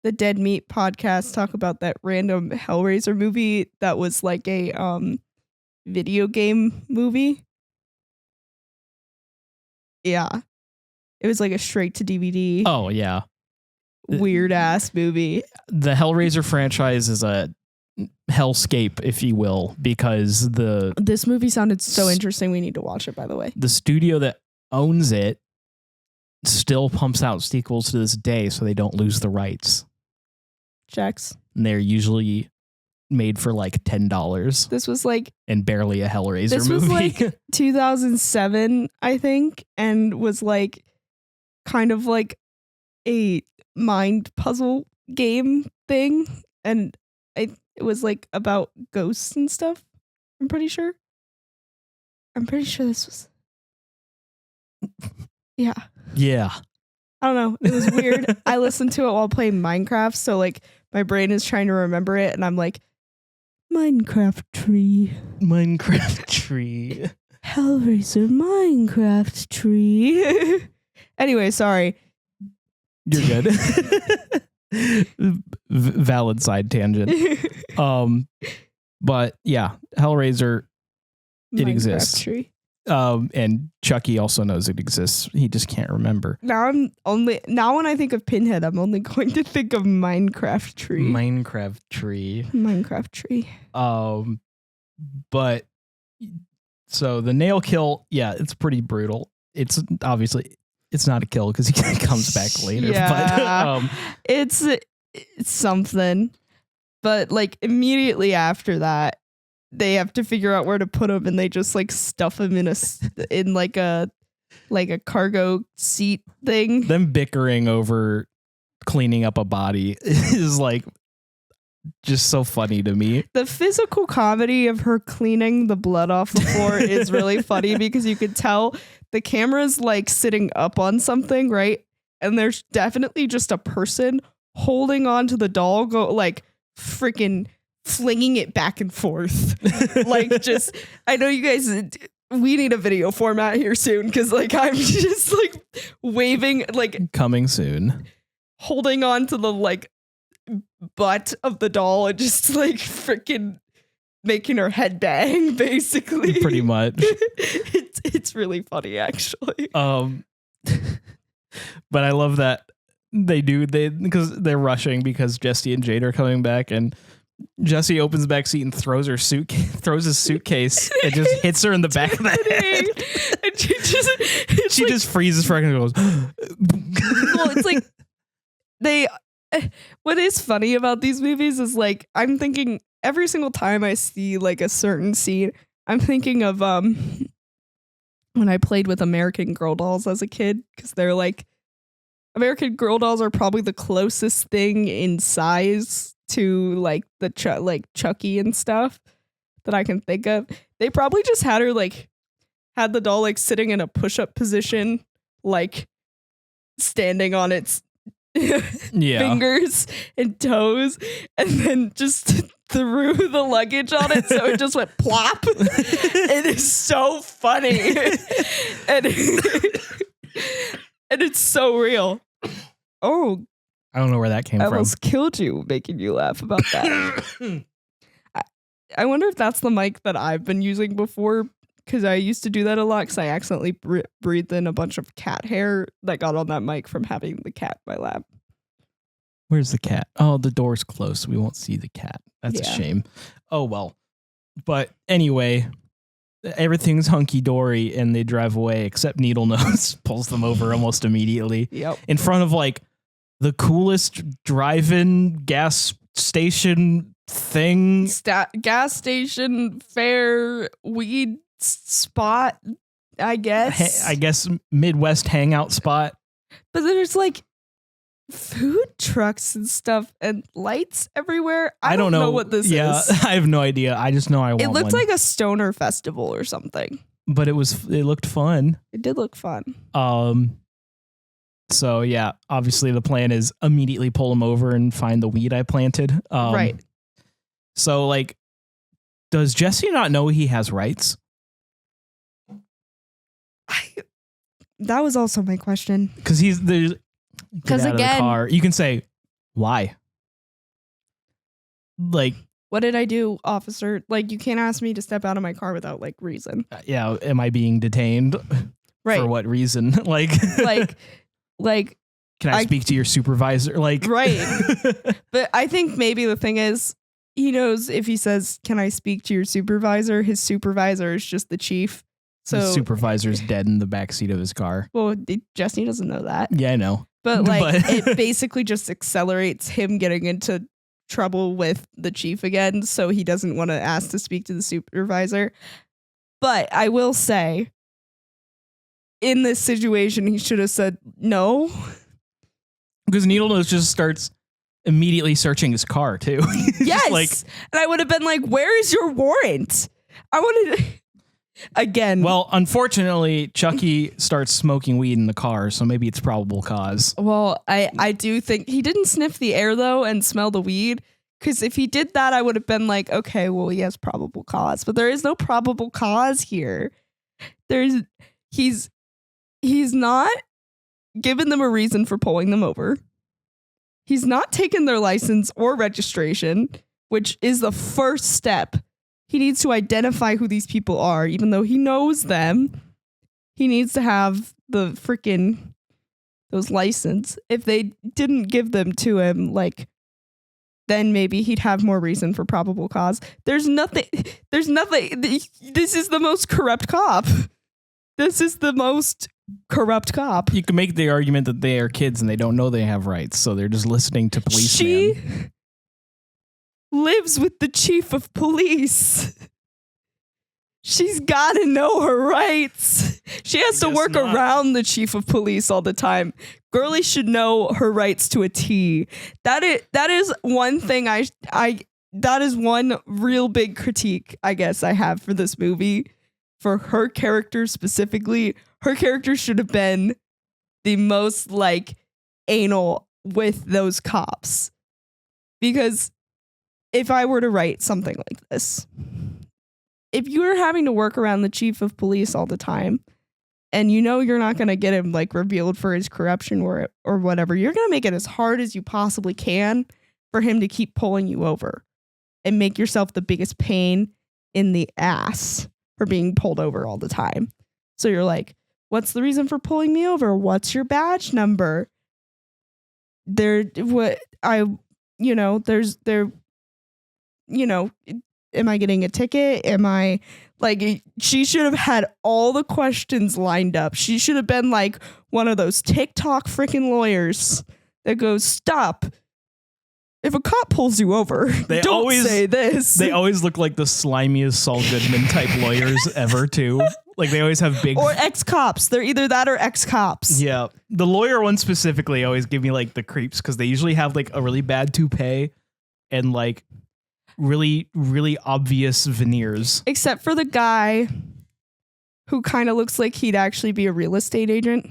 the Dead Meat podcast talk about that random Hellraiser movie that was like a video game movie. Yeah. It was like a straight to DVD. Oh, yeah. Weird ass movie. The Hellraiser franchise is a hellscape, if you will, because this movie sounded so interesting. We need to watch it, by the way. The studio that owns it still pumps out sequels to this day, so they don't lose the rights. Checks. And they're usually made for like $10. This was like and barely a Hellraiser this movie. Was like 2007, I think, and was like kind of like a mind puzzle game thing, and it was like about ghosts and stuff. I'm pretty sure this was. Yeah. I don't know. It was weird. I listened to it while playing Minecraft, so like my brain is trying to remember it, and I'm like, Minecraft tree. Hellraiser Minecraft tree. Anyway, sorry. You're good. Valid side tangent. But yeah, Hellraiser, it Minecraft exists. Tree. And Chucky also knows it exists. He just can't remember. Now when I think of Pinhead, I'm only going to think of Minecraft Tree. Minecraft Tree. But so the nail kill, yeah, it's pretty brutal. It's obviously it's not a kill because he comes back later. Yeah, but it's something. But like immediately after that, they have to figure out where to put him, and they just like stuff him in like a cargo seat thing. Them bickering over cleaning up a body is like just so funny to me. The physical comedy of her cleaning the blood off the floor is really funny because you could tell the camera's like sitting up on something, right? And there's definitely just a person holding on to the doll, like freaking flinging it back and forth. Like just, I know you guys, we need a video format here soon because like I'm just like waving, like coming soon, holding on to the like butt of the doll and just like freaking making her head bang, basically. Pretty much. It's really funny, actually. But I love that because they're rushing because Jesse and Jade are coming back, and Jesse opens the back seat and throws his suitcase and just hits her in the back of the head. And she just freezes for a second and goes. Well, it's like what is funny about these movies is like I'm thinking every single time I see like a certain scene, I'm thinking of when I played with American Girl dolls as a kid, because they're like American Girl dolls are probably the closest thing in size to like the Chucky and stuff that I can think of. They probably just had the doll like sitting in a push-up position, like standing on its fingers and toes, and then just threw the luggage on it so it just went plop. It is so funny. and it's so real. Oh, I don't know where that came I from. almost killed you making you laugh about that. I wonder if that's the mic that I've been using before, because I used to do that a lot because I accidentally breathed in a bunch of cat hair that got on that mic from having the cat in my lap. Where's the cat? Oh, the door's closed. We won't see the cat. That's a shame. Oh, well. But anyway, everything's hunky-dory and they drive away, except Needle Nose pulls them over almost immediately. Yep. In front of like the coolest drive-in gas station thing. Gas station, fair, weed spot, I guess. I guess Midwest hangout spot. But there's like food trucks and stuff and lights everywhere. I don't know what this is. Yeah, I have no idea. I just know I want It looked one. like a stoner festival or something. But it looked fun. It did look fun. So yeah, obviously the plan is immediately pull him over and find the weed I planted. Right. So like, does Jesse not know he has rights? That was also my question. Because Because again, car. You can say, why? Like, what did I do, officer? Like, you can't ask me to step out of my car without like reason. Yeah, am I being detained? Right. For what reason? Like, like, can I speak to your supervisor? Like, right. But I think maybe the thing is, he knows if he says, "Can I speak to your supervisor?" His supervisor is just the chief. So the supervisor's dead in the backseat of his car. Well, Jesse doesn't know that. Yeah, I know. But like, it basically just accelerates him getting into trouble with the chief again. So he doesn't want to ask to speak to the supervisor. But I will say, in this situation, he should have said no. Because Needlenose just starts immediately searching his car too. Yes. Like, and I would have been like, where is your warrant? I wanted to, again. Well, unfortunately, Chucky starts smoking weed in the car, so maybe it's probable cause. Well, I do think he didn't sniff the air though and smell the weed. Because if he did that, I would have been like, okay, well, he has probable cause. But there is no probable cause here. He's not giving them a reason for pulling them over. He's not taken their license or registration, which is the first step. He needs to identify who these people are, even though he knows them. He needs to have the freaking those license. If they didn't give them to him, like, then maybe he'd have more reason for probable cause. There's nothing. This is the most corrupt cop. This is the most corrupt cop. You can make the argument that they are kids and they don't know they have rights, so they're just listening to policemen. She lives with the chief of police. She's got to know her rights. She has to work around the chief of police all the time. Girlie should know her rights to a T. That is one thing that is one real big critique I guess I have for this movie. For her character specifically, her character should have been the most like anal with those cops. Because if I were to write something like this, if you were having to work around the chief of police all the time, and you know you're not going to get him like revealed for his corruption or whatever, you're going to make it as hard as you possibly can for him to keep pulling you over and make yourself the biggest pain in the ass for being pulled over all the time. So you're like, what's the reason for pulling me over? What's your badge number? Am I getting a ticket? Am I like, she should have had all the questions lined up. She should have been like one of those TikTok freaking lawyers that goes, stop. If a cop pulls you over, don't say this. They always look like the slimiest Saul Goodman type lawyers ever, too. Like, they always have big... Or ex-cops. They're either that or ex-cops. Yeah. The lawyer ones specifically always give me, like, the creeps, because they usually have, like, a really bad toupee and, like, really, really obvious veneers. Except for the guy who kind of looks like he'd actually be a real estate agent.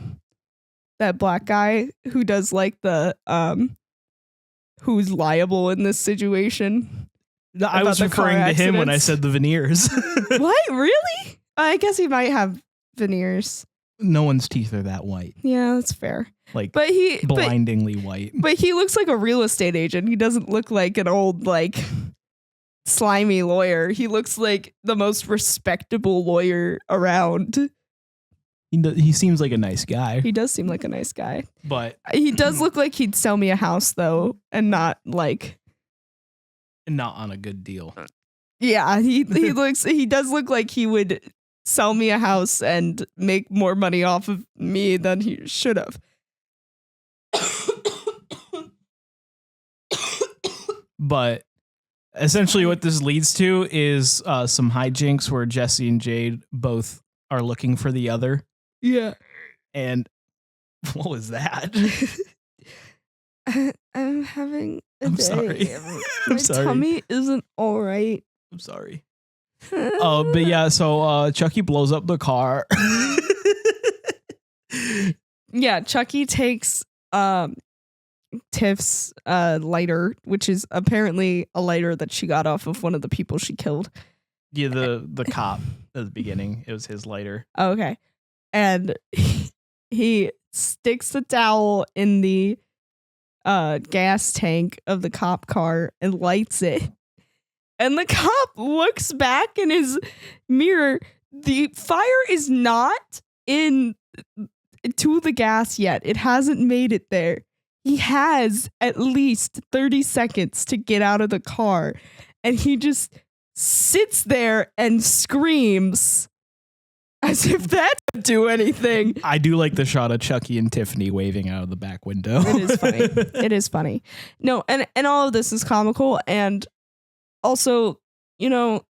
That black guy who does, like, the... who's liable in this situation. I was referring to him when I said the veneers. What? Really? I guess he might have veneers. No one's teeth are that white. Yeah, that's fair. Like, but blindingly white. But he looks like a real estate agent. He doesn't look like an old, like, slimy lawyer. He looks like the most respectable lawyer around. He seems like a nice guy. He does seem like a nice guy. But he does look like he'd sell me a house, though, and not like... Not on a good deal. Yeah, he does look like he would sell me a house and make more money off of me than he should have. But essentially what this leads to is some hijinks where Jesse and Jade both are looking for the other. Yeah. And what was that? I'm having a I'm day. sorry. My sorry. tummy isn't all right. I'm sorry. But yeah, so Chucky blows up the car. Yeah, Chucky takes Tiff's lighter, which is apparently a lighter that she got off of one of the people she killed. Yeah, the cop at the beginning. It was his lighter. Oh, okay. And he sticks the towel in the gas tank of the cop car and lights it. And the cop looks back in his mirror. The fire is not to the gas yet. It hasn't made it there. He has at least 30 seconds to get out of the car. And he just sits there and screams as if that would do anything. I do like the shot of Chucky and Tiffany waving out of the back window. It is funny. It is funny. No, and all of this is comical. And also, you know,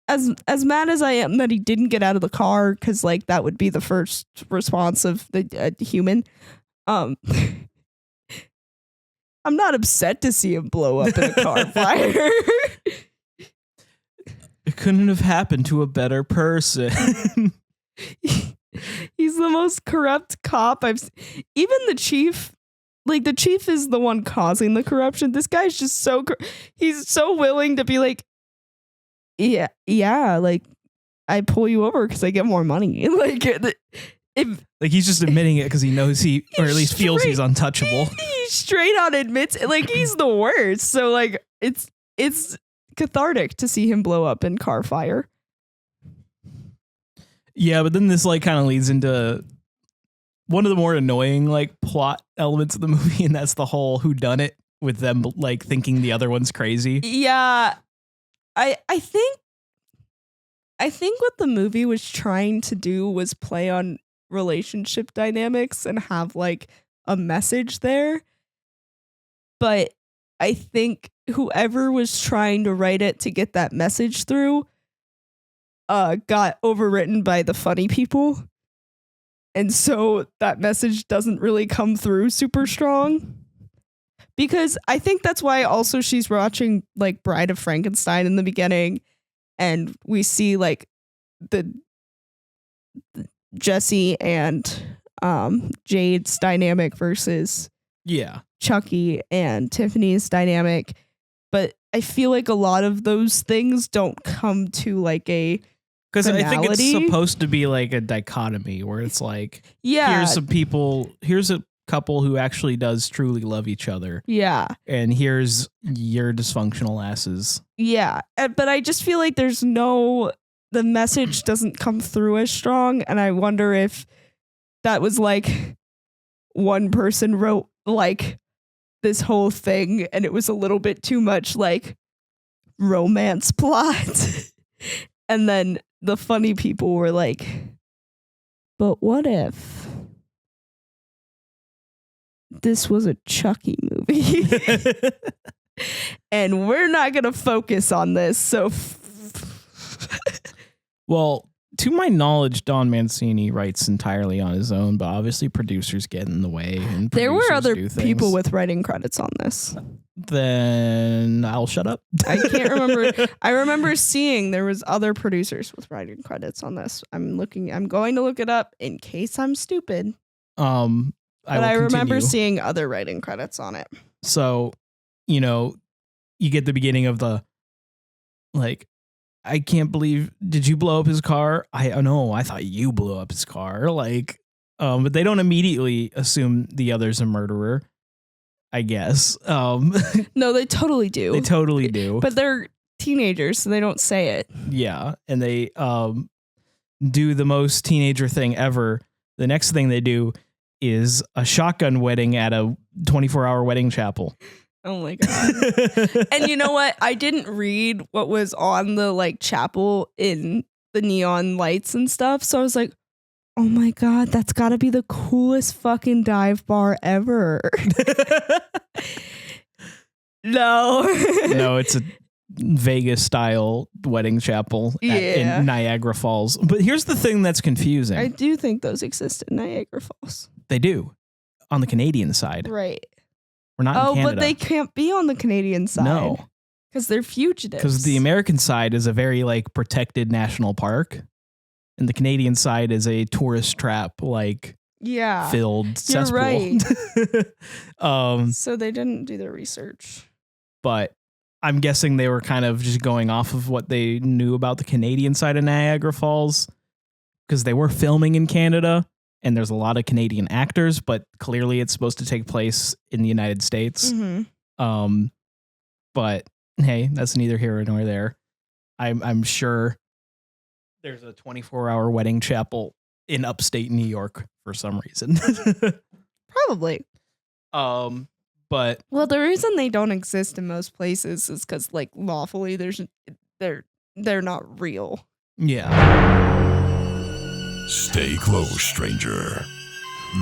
as mad as I am that he didn't get out of the car, because like that would be the first response of the human. I'm not upset to see him blow up in a car fire. It couldn't have happened to a better person. He's the most corrupt cop I've seen. Even the chief. Like, the chief is the one causing the corruption. This guy's just he's so willing to be like, yeah, like, I pull you over because I get more money. Like, like he's just admitting it because he knows or at least feels he's untouchable. He straight on admits it. Like, he's the worst. So, like, it's cathartic to see him blow up in car fire. Yeah, but then this, like, kind of leads into one of the more annoying like plot elements of the movie, and that's the whole whodunit with them like thinking the other one's crazy. Yeah, I think what the movie was trying to do was play on relationship dynamics and have like a message there. But I think whoever was trying to write it to get that message through got overwritten by the funny people. And so that message doesn't really come through super strong. Because I think that's why also she's watching like Bride of Frankenstein in the beginning. And we see like the Jesse and Jade's dynamic versus Chucky and Tiffany's dynamic. But I feel like a lot of those things don't come to like a because I think it's supposed to be like a dichotomy where it's like, here's a couple who actually does truly love each other. Yeah. And here's your dysfunctional asses. Yeah. But I just feel like the message doesn't come through as strong. And I wonder if that was like one person wrote like this whole thing and it was a little bit too much like romance plot. And then the funny people were like, but what if this was a Chucky movie? And we're not going to focus on this. So, well, to my knowledge, Don Mancini writes entirely on his own, but obviously producers get in the way. And there were other people with writing credits on this. Then I'll shut up. I can't remember. I remember seeing there was other producers with writing credits on this. I'm going to look it up in case I'm stupid. I remember seeing other writing credits on it. So, you get the beginning of the, like, I can't believe, did you blow up his car? I thought you blew up his car. Like, but they don't immediately assume the other's a murderer, I guess. No, they totally do. They totally do. But they're teenagers, so they don't say it. Yeah. And they do the most teenager thing ever. The next thing they do is a shotgun wedding at a 24-hour wedding chapel. Oh my God. And you know what? I didn't read what was on the like chapel in the neon lights and stuff. So I was like, oh my God, that's gotta be the coolest fucking dive bar ever. No. No, it's a Vegas style wedding chapel in Niagara Falls. But here's the thing that's confusing. I do think those exist in Niagara Falls. They do. On the Canadian side. Right. We're not in Canada. But they can't be on the Canadian side. No. Because they're fugitives. Because the American side is a very like protected national park. And the Canadian side is a tourist trap, like filled cesspool. You're right. So they didn't do their research. But I'm guessing they were kind of just going off of what they knew about the Canadian side of Niagara Falls. because they were filming in Canada and there's a lot of Canadian actors, but clearly it's supposed to take place in the United States. Mm-hmm. But hey, that's neither here nor there. I'm sure there's a 24-hour wedding chapel in upstate New York for some reason. Probably. But well, the reason they don't exist in most places is because, like, lawfully, they're not real. Yeah. Stay close, stranger.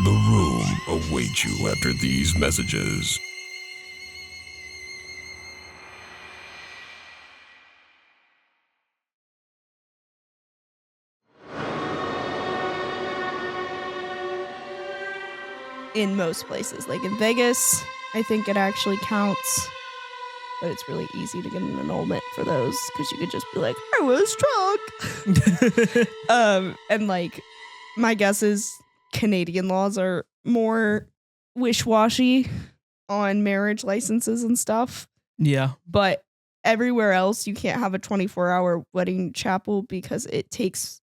The room awaits you after these messages. In most places, like in Vegas, I think it actually counts. But it's really easy to get an annulment for those because you could just be like, I was drunk. And like, my guess is Canadian laws are more wish-washy on marriage licenses and stuff. Yeah. But everywhere else, you can't have a 24-hour wedding chapel because it takes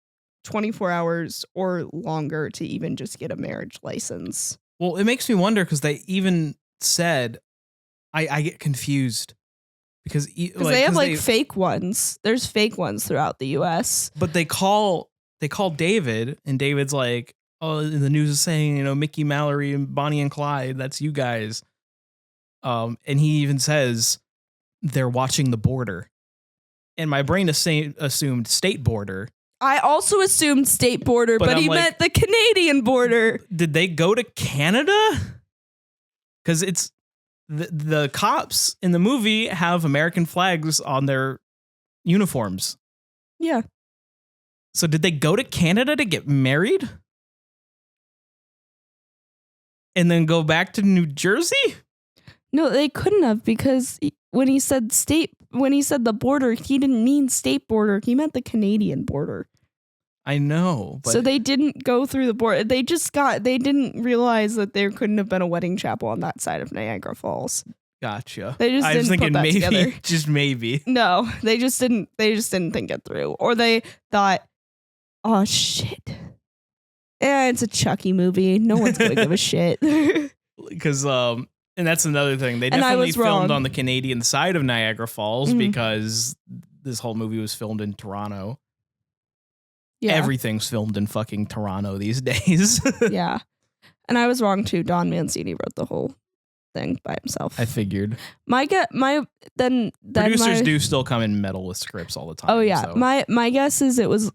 24 hours or longer to even just get a marriage license. Well, it makes me wonder because they even said, I get confused. Because they have like fake ones. There's fake ones throughout the U.S. But they call David, and David's like, oh, the news is saying, you know, Mickey, Mallory, and Bonnie and Clyde, that's you guys. And he even says they're watching the border. And my brain assumed state border. I also assumed state border, but he meant the Canadian border. Did they go to Canada? Because it's the cops in the movie have American flags on their uniforms. Yeah. So did they go to Canada to get married? And then go back to New Jersey? No, they couldn't have, because when he said the border, he didn't mean state border. He meant the Canadian border. I know. But so they didn't go through the border. They didn't realize that there couldn't have been a wedding chapel on that side of Niagara Falls. Gotcha. They just didn't put that maybe, together. Just maybe. No, they just didn't think it through. Or they thought, oh shit. Yeah, it's a Chucky movie. No one's gonna give a shit. Because and that's another thing. They definitely filmed on the Canadian side of Niagara Falls because this whole movie was filmed in Toronto. Yeah. Everything's filmed in fucking Toronto these days. Yeah. And I was wrong too. Don Mancini wrote the whole thing by himself. I figured. Producers do still come in metal with scripts all the time. Oh yeah. So. My guess is it was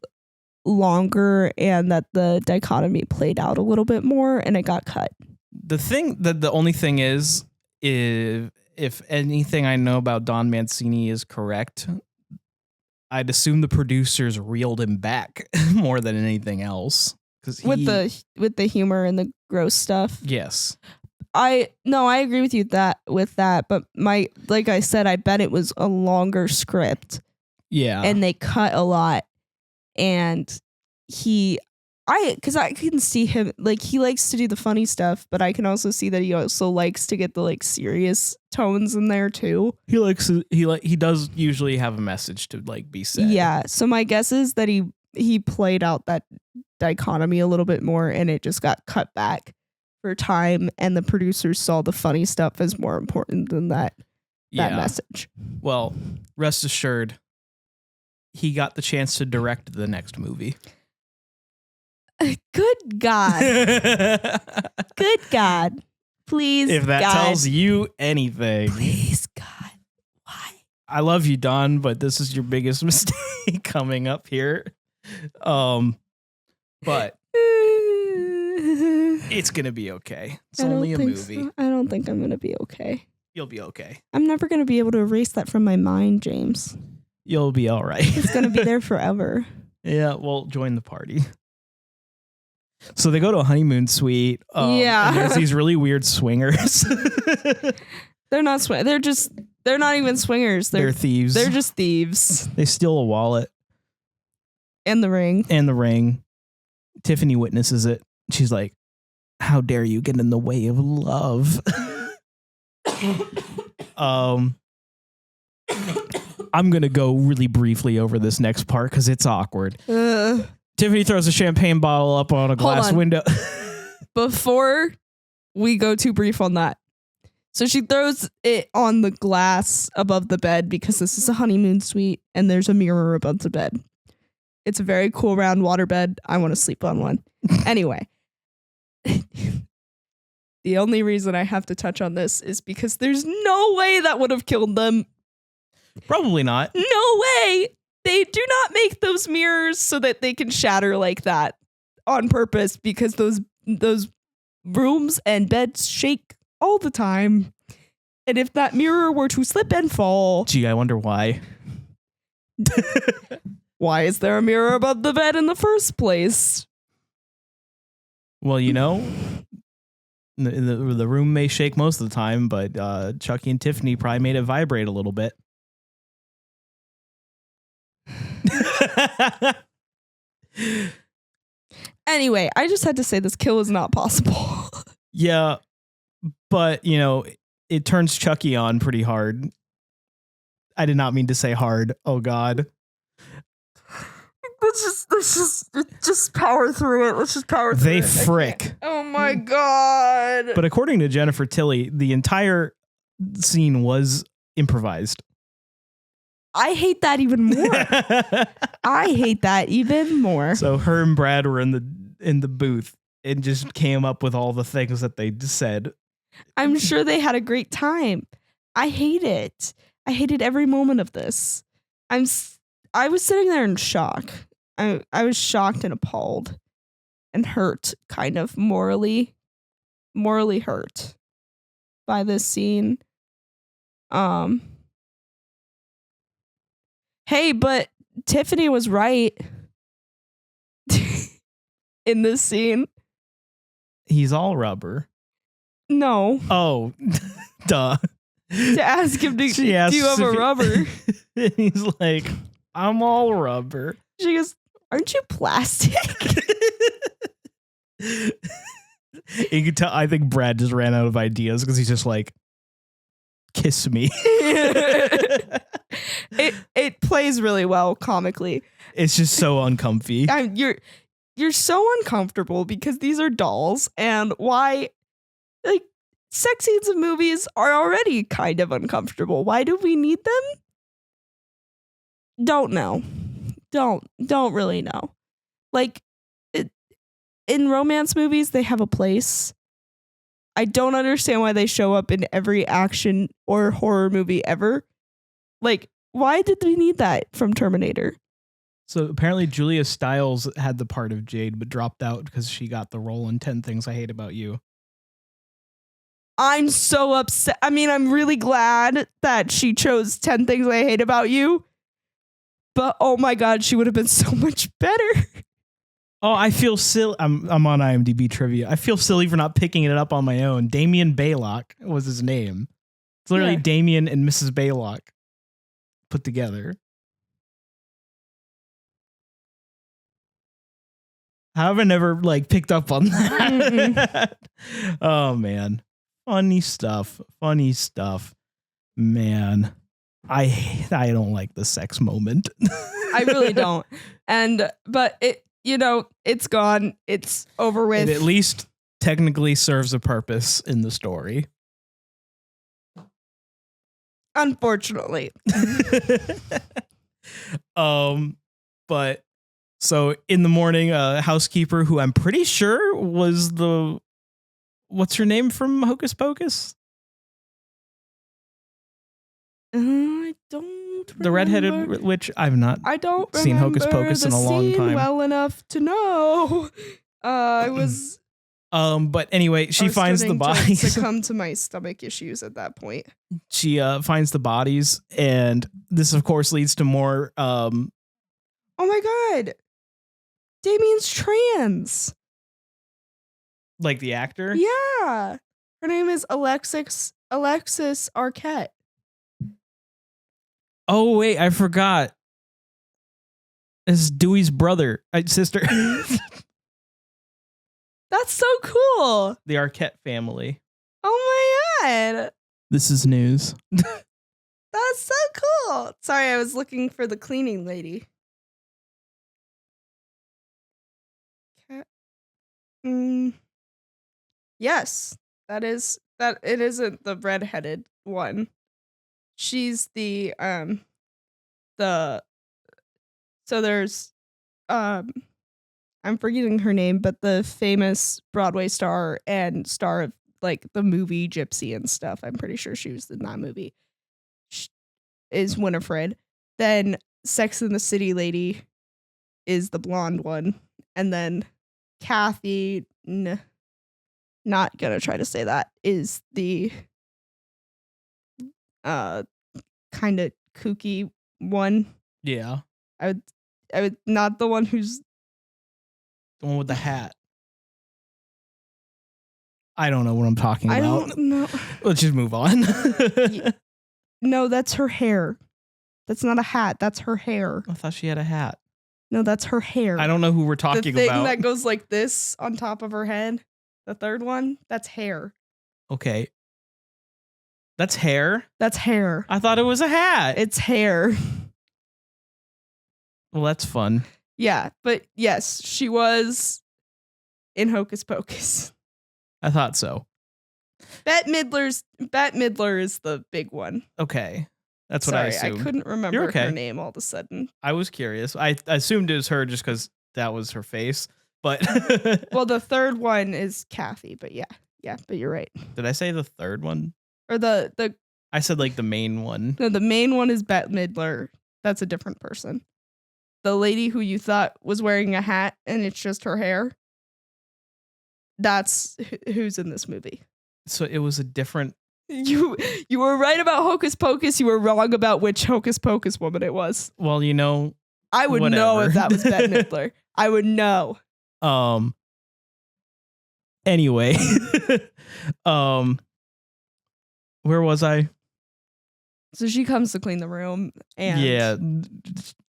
longer and that the dichotomy played out a little bit more and it got cut. The only thing is if anything I know about Don Mancini is correct, I'd assume the producers reeled him back more than anything else. With the humor and the gross stuff. Yes. I agree with you with that, but like I said, I bet it was a longer script. Yeah. And they cut a lot. And because I can see him, like, he likes to do the funny stuff, but I can also see that he also likes to get the like serious tones in there too. He does usually have a message to like be said. Yeah. So my guess is that he played out that dichotomy a little bit more and it just got cut back for time, and the producers saw the funny stuff as more important than that message. Well, rest assured, he got the chance to direct the next movie. Good God. Good God. Please, if that God. tells you anything. Please, God. Why? I love you, Don, but this is your biggest mistake coming up here. But it's going to be okay. It's only a movie. So. I don't think I'm going to be okay. You'll be okay. I'm never going to be able to erase that from my mind, James. You'll be all right. It's going to be there forever. Yeah, well, join the party. So they go to a honeymoon suite. Yeah. And there's these really weird swingers. They're not they're not even swingers. They're thieves. They're just thieves. They steal a wallet. And the ring. Tiffany witnesses it. She's like, how dare you get in the way of love? I'm going to go really briefly over this next part because it's awkward. Tiffany throws a champagne bottle up on a glass window. Before we go too brief on that. So she throws it on the glass above the bed because this is a honeymoon suite and there's a mirror above the bed. It's a very cool round water bed. I want to sleep on one. Anyway. The only reason I have to touch on this is because there's no way that would have killed them. Probably not. No way. They do not make those mirrors so that they can shatter like that on purpose because those rooms and beds shake all the time. And if that mirror were to slip and fall... Gee, I wonder why. Why is there a mirror above the bed in the first place? Well, you know, the room may shake most of the time, but Chucky and Tiffany probably made it vibrate a little bit. Anyway, I just had to say this kill is not possible. Yeah, but, you know, it turns Chucky on pretty hard. I did not mean to say hard. Oh, God. Let's just power through it. Let's just power through it. They frick. Oh, my God. But according to Jennifer Tilly, the entire scene was improvised. I hate that even more. I hate that even more. So her and Brad were in the booth and just came up with all the things that they said. I'm sure they had a great time. I hate it. I hated every moment of this. I was sitting there in shock. I was shocked and appalled and hurt, kind of morally hurt by this scene. Hey, but Tiffany was right in this scene. He's all rubber. No. Oh, duh. To ask him to, do you have a rubber? He's like, I'm all rubber. She goes, aren't you plastic? You can tell, I think Brad just ran out of ideas because he's just like, kiss me. It plays really well comically. It's just so uncomfy. You're so uncomfortable because these are dolls, and why, like, sex scenes in movies are already kind of uncomfortable. Why do we need them? Don't know. Don't really know. Like, in romance movies, they have a place. I don't understand why they show up in every action or horror movie ever. Like, why did we need that from Terminator? So apparently Julia Stiles had the part of Jade, but dropped out because she got the role in 10 Things I Hate About You. I'm so upset. I mean, I'm really glad that she chose 10 Things I Hate About You. But oh my God, she would have been so much better. Oh, I feel silly. I'm on IMDb trivia. I feel silly for not picking it up on my own. Damien Baylock was his name. It's literally Damien and Mrs. Baylock put together. How have I never picked up on that? Oh man. Funny stuff. Man. I don't like the sex moment. I really don't. But it's gone. It's over with. It at least technically serves a purpose in the story. Unfortunately. But so in the morning, a housekeeper who I'm pretty sure was what's her name from Hocus Pocus? I don't remember. The redheaded witch. I don't seen Hocus Pocus in a long time. Well enough to know. I was. But anyway, she finds the bodies. To succumb to my stomach issues at that point. She finds the bodies, and this, of course, leads to more. Oh my God, Damien's trans. Like the actor? Yeah, her name is Alexis Arquette. Oh wait, I forgot. It's Dewey's sister. That's so cool. The Arquette family. Oh my God. This is news. That's so cool. Sorry, I was looking for the cleaning lady. Mm, yes, that. It isn't the redheaded one. She's the so there's um I'm forgetting her name, but the famous Broadway star and star of like the movie Gypsy and stuff. I'm pretty sure she was in that movie. Is Winifred. Then Sex and the City lady is the blonde one, and then Kathy. Not gonna try to say that is the kind of kooky one. Yeah. I would not the one who's The one with the hat. I don't know what I'm talking about. I don't know. Let's just move on. No, that's her hair. That's not a hat. That's her hair. I thought she had a hat. No, that's her hair. I don't know who we're talking the thing about. that goes like this on top of her head. The third one, that's hair. Okay. That's hair? That's hair. I thought it was a hat. It's hair. Well, that's fun. Yeah, but yes, she was in Hocus Pocus. I thought so. Bette Midler is the big one. Okay. That's what Sorry, I assumed. I couldn't remember You're okay. her name all of a sudden. I was curious. I assumed it was her just because that was her face. But well, the third one is Kathy, but yeah, but you're right. Did I say the third one? Or the I said like the main one. No, the main one is Bette Midler. That's a different person. The lady who you thought was wearing a hat and it's just her hair. That's who's in this movie. So it was a different. You were right about Hocus Pocus. You were wrong about which Hocus Pocus woman it was. Well, you know, I would know if that was Bette Midler. I would know. Anyway, where was I? So she comes to clean the room, and yeah,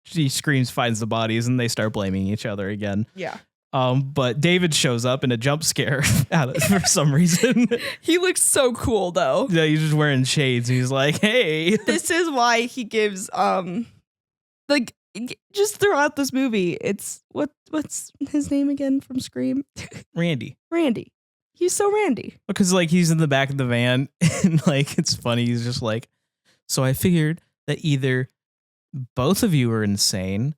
she screams, finds the bodies, and they start blaming each other again. Yeah. But David shows up in a jump scare for some reason. He looks so cool though. Yeah, he's just wearing shades. He's like, "Hey." This is why he gives like just throughout this movie, it's what's his name again from Scream? Randy. Randy. He's so Randy. Because like he's in the back of the van and like it's funny. He's just like, so I figured that either both of you are insane,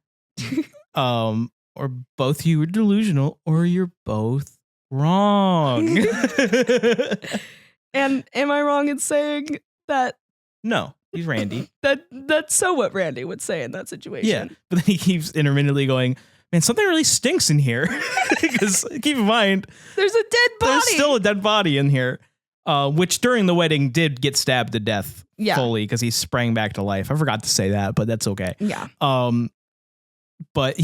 or both of you are delusional, or you're both wrong. And am I wrong in saying that? No, he's Randy. That's so what Randy would say in that situation. Yeah, but then he keeps intermittently going, man, something really stinks in here. Because keep in mind, there's a dead body. There's still a dead body in here, which during the wedding did get stabbed to death fully because he sprang back to life. I forgot to say that, but that's okay. Yeah. But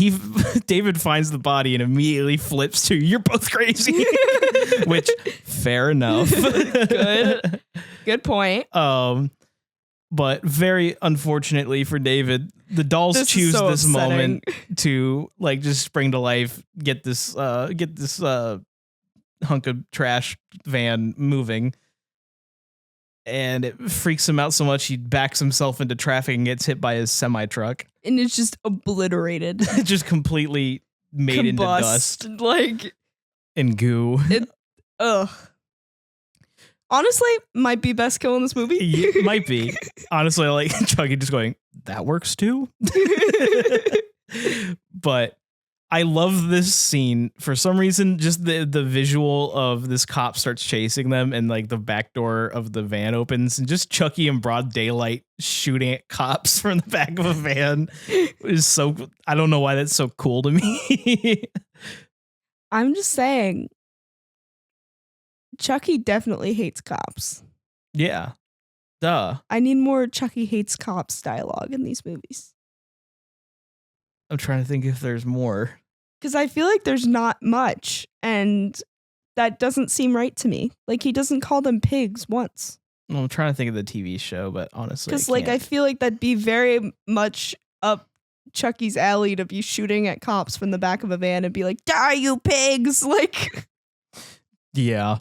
David finds the body and immediately flips to, you're both crazy. Which, fair enough. Good point. But very unfortunately for David, the dolls choose this moment to like just spring to life, get this hunk of trash van moving. And it freaks him out so much he backs himself into traffic and gets hit by his semi-truck. And it's just obliterated. Just completely made into dust. Like and goo. Ugh. Honestly, might be best kill in this movie. Yeah, might be. Honestly, I like Chucky just going, that works too. But I love this scene for some reason. Just the visual of this cop starts chasing them and like the back door of the van opens and just Chucky in broad daylight shooting at cops from the back of a van is so, I don't know why that's so cool to me. I'm just saying, Chucky definitely hates cops. Yeah. Duh. I need more Chucky hates cops dialogue in these movies. I'm trying to think if there's more. Because I feel like there's not much, and that doesn't seem right to me. Like, he doesn't call them pigs once. Well, I'm trying to think of the TV show, but honestly, because like I feel like that'd be very much up Chucky's alley to be shooting at cops from the back of a van and be like, "Die, you pigs!" Like, yeah.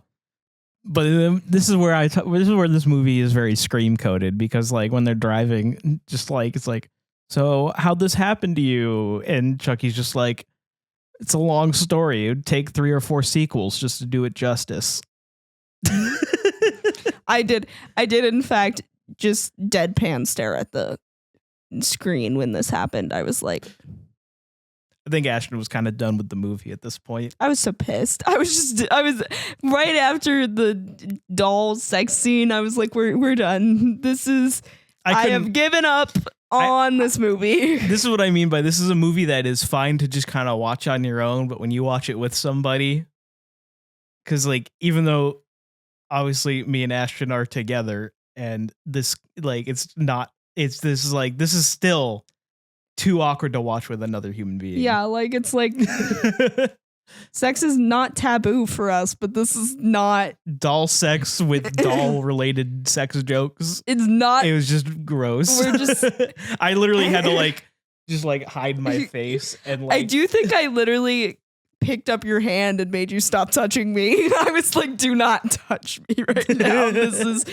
But this is where this movie is very Scream coded, because like when they're driving, just like it's like, so how'd this happen to you? And Chucky's just like, It's a long story. It would take 3 or 4 sequels just to do it justice. I did in fact just deadpan stare at the screen when this happened. I was like, I think Ashton was kind of done with the movie at this point. I was so pissed. I was right after the doll sex scene. I was like, we're done. I have given up on this movie. This is what I mean by this is a movie that is fine to just kind of watch on your own, but when you watch it with somebody, because like even though obviously me and Ashton are together, and this like this is still too awkward to watch with another human being. Yeah, like it's like sex is not taboo for us, but this is not doll sex with doll related sex jokes. It's not. It was just gross. We're just. I literally had to just hide my face and like. I do think I literally picked up your hand and made you stop touching me. I was like, "Do not touch me right now. This is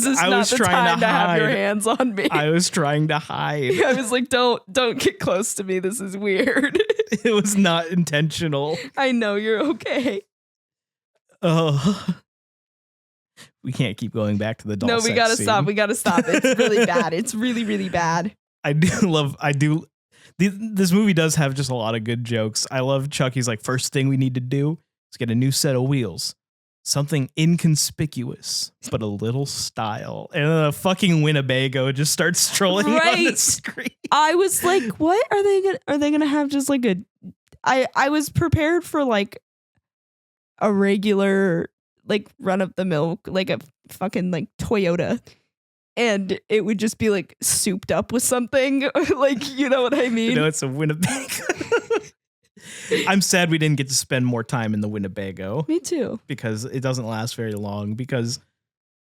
not the time to have your hands on me." I was trying to hide. I was like, "Don't get close to me. This is weird." It was not intentional. I know, you're okay. Oh, we can't keep going back to the doll. No, we gotta scene. stop. We gotta stop. It's really bad. It's really, really bad. This movie does have just a lot of good jokes. I love Chucky's like, first thing we need to do is get a new set of wheels. Something inconspicuous, but a little style. And then a fucking Winnebago just starts strolling on the screen. I was like, what are they gonna have just like I was prepared for like a regular like run of the mill, like a fucking like Toyota. And it would just be like souped up with something. Like, you know what I mean? No, it's a Winnebago. I'm sad we didn't get to spend more time in the Winnebago. Me too. Because it doesn't last very long. Because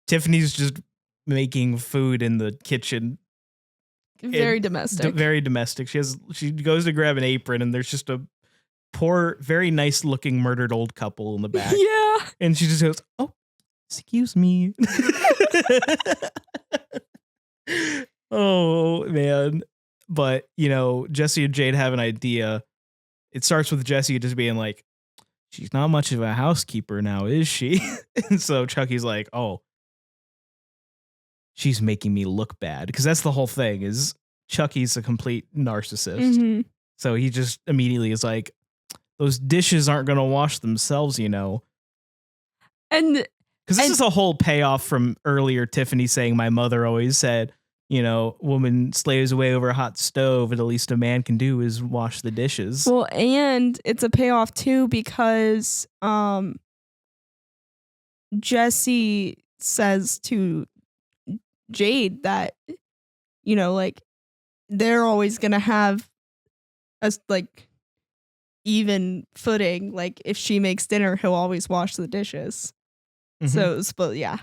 Tiffany's just making food in the kitchen. Very domestic. Very domestic. She goes to grab an apron and there's just a poor, very nice looking murdered old couple in the back. Yeah. And she just goes, "Oh, excuse me." Oh man. But you know, Jesse and Jade have an idea. It starts with Jesse just being like, "She's not much of a housekeeper now, is she?" And so Chucky's like, "Oh, she's making me look bad." Because that's the whole thing, is Chucky's a complete narcissist. Mm-hmm. So he just immediately is like, "Those dishes aren't gonna wash themselves, you know." And because this is a whole payoff from earlier Tiffany saying, "My mother always said, you know, woman slaves away over a hot stove, and the least a man can do is wash the dishes." Well, and it's a payoff too because Jesse says to Jade that, you know, like they're always gonna have a like even footing. Like if she makes dinner, he'll always wash the dishes. Mm-hmm. So, but yeah.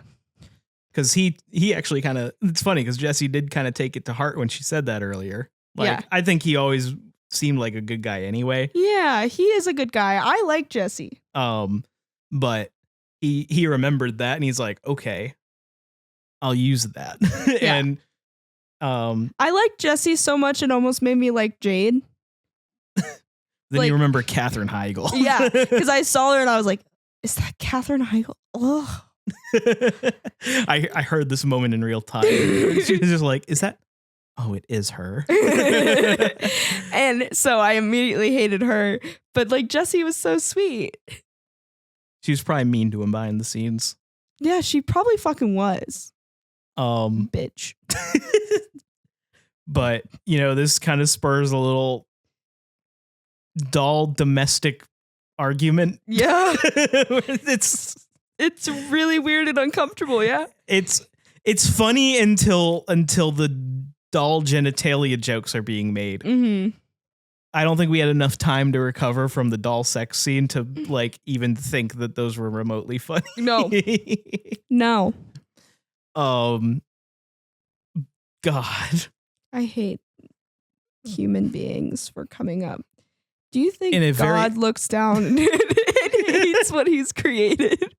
Because he actually kind of, it's funny because Jesse did kind of take it to heart when she said that earlier. Like, yeah. I think he always seemed like a good guy anyway. Yeah, he is a good guy. I like Jesse. But he remembered that and he's like, okay, I'll use that. Yeah. And I like Jesse so much it almost made me like Jade. Then you remember Katherine Heigl. Yeah, because I saw her and I was like, is that Katherine Heigl? Ugh. I heard this moment in real time. She was just like, is that? Oh, it is her. And so I immediately hated her. But like Jessie was so sweet. She was probably mean to him behind the scenes. Yeah, she probably fucking was. Bitch. But, you know, this kind of spurs a little doll domestic argument. Yeah. It's really weird and uncomfortable, yeah. It's funny until the doll genitalia jokes are being made. Mm-hmm. I don't think we had enough time to recover from the doll sex scene to like even think that those were remotely funny. No. No. God. I hate human beings for coming up. Do you think God looks down and hates what he's created?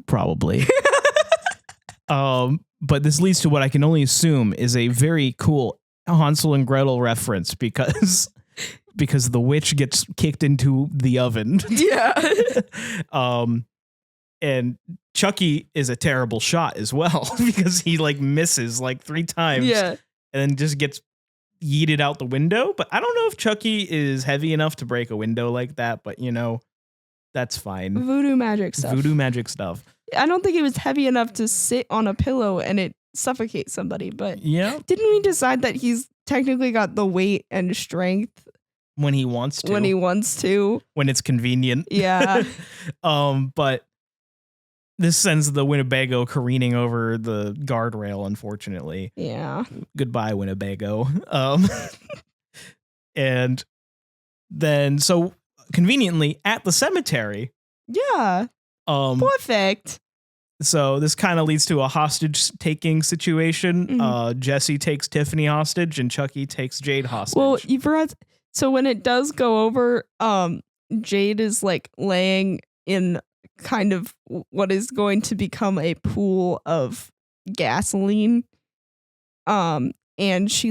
Probably. But this leads to what I can only assume is a very cool Hansel and Gretel reference because because the witch gets kicked into the oven. Yeah. And Chucky is a terrible shot as well because he like misses like 3 times. Yeah. And then just gets yeeted out the window. But I don't know if Chucky is heavy enough to break a window like that, but that's fine. Voodoo magic stuff. I don't think it was heavy enough to sit on a pillow and it suffocate somebody, but yeah. Didn't we decide that he's technically got the weight and strength when he wants to? When it's convenient. Yeah. But this sends the Winnebago careening over the guardrail, unfortunately. Yeah. Goodbye, Winnebago. And then, so conveniently, at the cemetery. Yeah. Perfect. So this kind of leads to a hostage-taking situation. Jesse takes Tiffany hostage, and Chucky takes Jade hostage. Well, you forgot. So when it does go over, Jade is like laying in kind of what is going to become a pool of gasoline. And she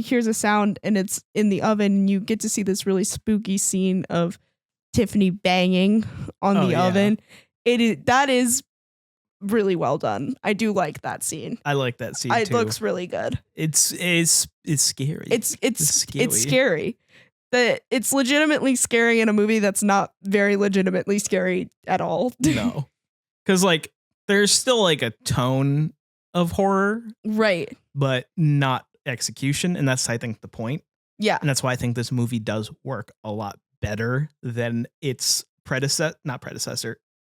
hears a sound and it's in the oven. And you get to see this really spooky scene of Tiffany banging on the oven. That is really well done. I do like that scene. I like that scene It too. looks really good. It's scary. It's scary. It's legitimately scary in a movie that's not very legitimately scary at all. No. Because like there's still like a tone of horror. Right. But not execution. And that's, I think, the point. Yeah. And that's why I think this movie does work a lot better than its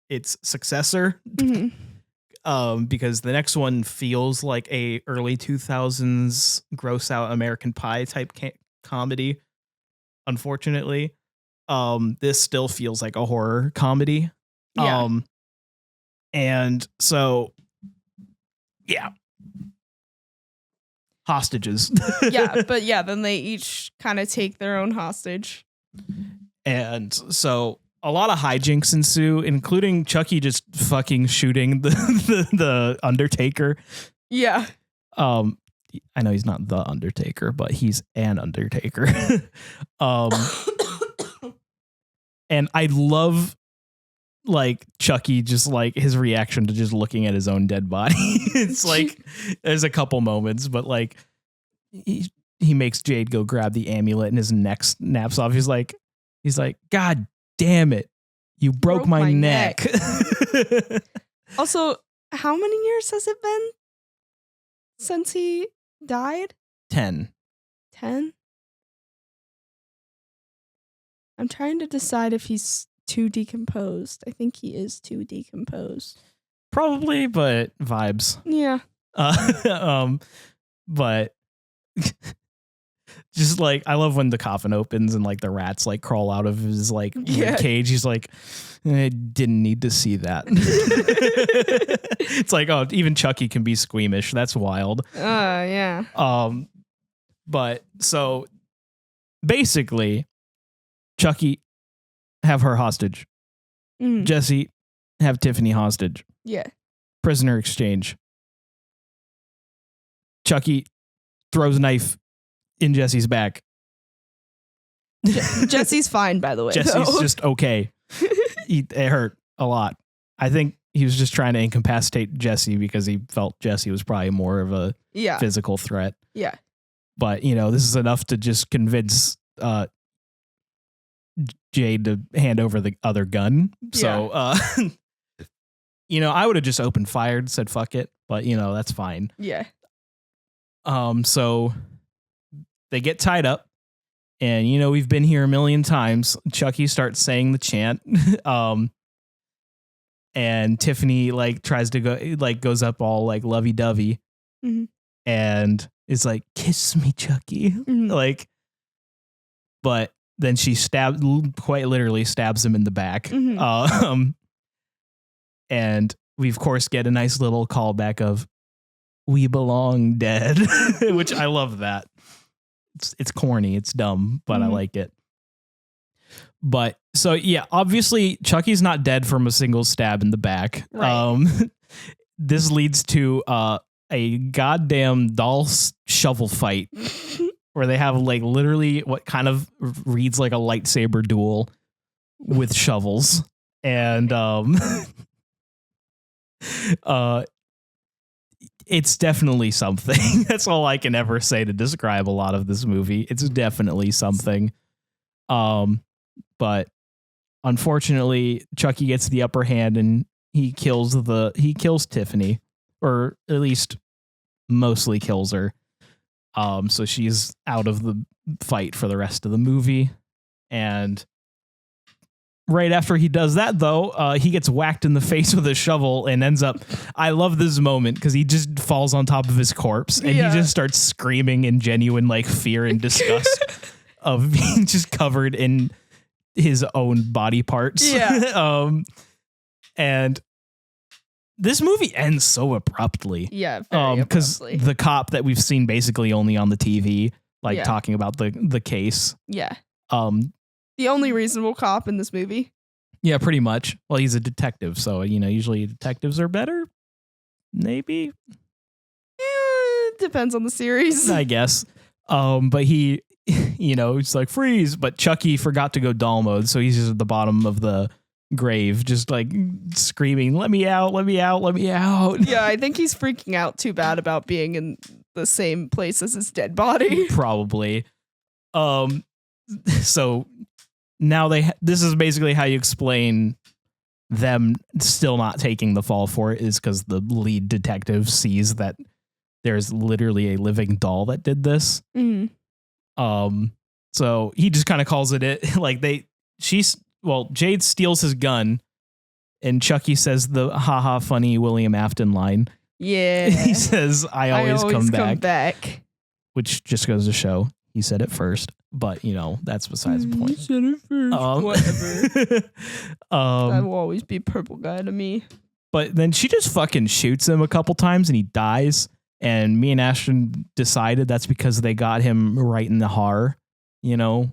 its successor. Because the next one feels like a early 2000s gross out American Pie type comedy. Unfortunately, this still feels like a horror comedy. Yeah. And so, yeah. Hostages. Then they each kind of take their own hostage. And so a lot of hijinks ensue, including Chucky just fucking shooting the Undertaker. Yeah. I know he's not the Undertaker, but he's an Undertaker. And I love like Chucky, just like his reaction to just looking at his own dead body. It's like there's a couple moments, but like he makes Jade go grab the amulet and his neck snaps off. He's like, God damn it. You broke my neck. Also, how many years has it been since he died? 10. 10? I'm trying to decide if he's too decomposed. I think he is too decomposed. Probably, but vibes. Yeah. But just like I love when the coffin opens and like the rats like crawl out of his like rib cage. He's like, I didn't need to see that. It's like, oh, even Chucky can be squeamish. That's wild. Yeah. But so basically, Chucky have her hostage. Jesse have Tiffany hostage. Yeah. Prisoner exchange. Chucky throws a knife in Jesse's back. Jesse's fine, by the way. Jesse's just okay. It hurt a lot. I think he was just trying to incapacitate Jesse because he felt Jesse was probably more of a physical threat. Yeah. But, this is enough to just convince Jade to hand over the other gun. So, I would have just opened fire and said, fuck it. But, that's fine. Yeah. So they get tied up and, we've been here a million times. Chucky starts saying the chant. And Tiffany like tries to go, like goes up all like lovey dovey and is like, kiss me, Chucky. Like, but then she quite literally stabs him in the back. And we of course get a nice little callback of "We belong dead," which I love that. It's corny, it's dumb, but I like it. But so yeah, obviously Chucky's not dead from a single stab in the back. Right. This leads to a goddamn doll shovel fight where they have like literally what kind of reads like a lightsaber duel with shovels. And it's definitely something. That's all I can ever say to describe a lot of this movie. It's definitely something. But unfortunately, Chucky gets the upper hand and he kills Tiffany, or at least mostly kills her. So she's out of the fight for the rest of the movie. And right after he does that, though, he gets whacked in the face with a shovel and ends up. I love this moment because he just falls on top of his corpse and he just starts screaming in genuine like fear and disgust of being just covered in his own body parts. Yeah. And this movie ends so abruptly. Yeah. Because the cop that we've seen basically only on the TV, like talking about the case. Yeah. The only reasonable cop in this movie. Yeah, pretty much. Well, he's a detective, so usually detectives are better. Maybe. Depends on the series, I guess. But he, it's like freeze. But Chucky forgot to go doll mode, so he's just at the bottom of the grave, just like screaming, "Let me out! Let me out! Let me out!" Yeah, I think he's freaking out too bad about being in the same place as his dead body. Probably. So. Now this is basically how you explain them still not taking the fall for it, is because the lead detective sees that there's literally a living doll that did this. Mm-hmm. So he just kind of calls it like Jade steals his gun and Chucky says the haha funny William Afton line. Yeah. He says, I always come back. Which just goes to show he said it first. But, that's besides the point. You said it first. Whatever. That will always be purple guy to me. But then she just fucking shoots him a couple times and he dies. And me and Ashton decided that's because they got him right in the heart. Yeah.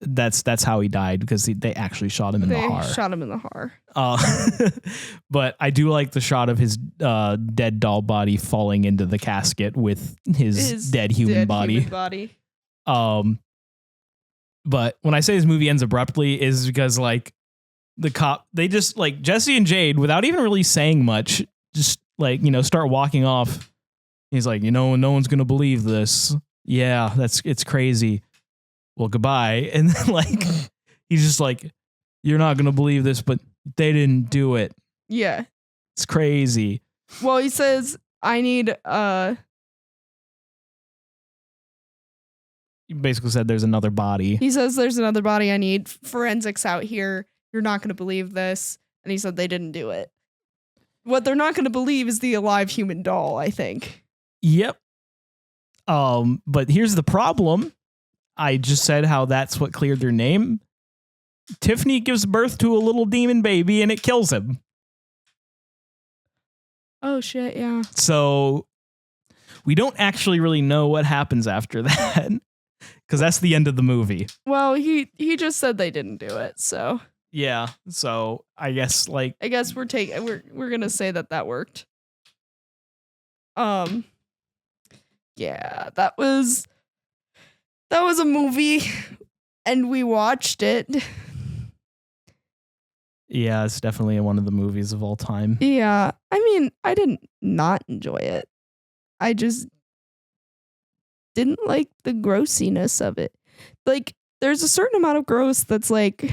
That's how he died, because they actually shot him in the heart. They shot him in the heart. But I do like the shot of his dead doll body falling into the casket with his dead human body. But when I say this movie ends abruptly is because like the cop, they just like Jesse and Jade, without even really saying much, just like, start walking off. He's like, no one's going to believe this. Yeah, it's crazy. Well, goodbye. And then like, he's just like, you're not going to believe this, but they didn't do it. Yeah. It's crazy. Well, he says, I need, He basically said there's another body. He says there's another body. I need forensics out here. You're not going to believe this. And he said they didn't do it. What they're not going to believe is the alive human doll, I think. Yep. But here's the problem. I just said how that's what cleared their name. Tiffany gives birth to a little demon baby and it kills him. Oh, shit, yeah. So we don't actually really know what happens after that. Because that's the end of the movie. Well, he just said they didn't do it, so yeah. So I guess we're gonna say that worked. Yeah, that was a movie, and we watched it. Yeah, it's definitely one of the movies of all time. Yeah, I mean, I didn't not enjoy it. I just didn't like the grossiness of it. Like, there's a certain amount of gross that's like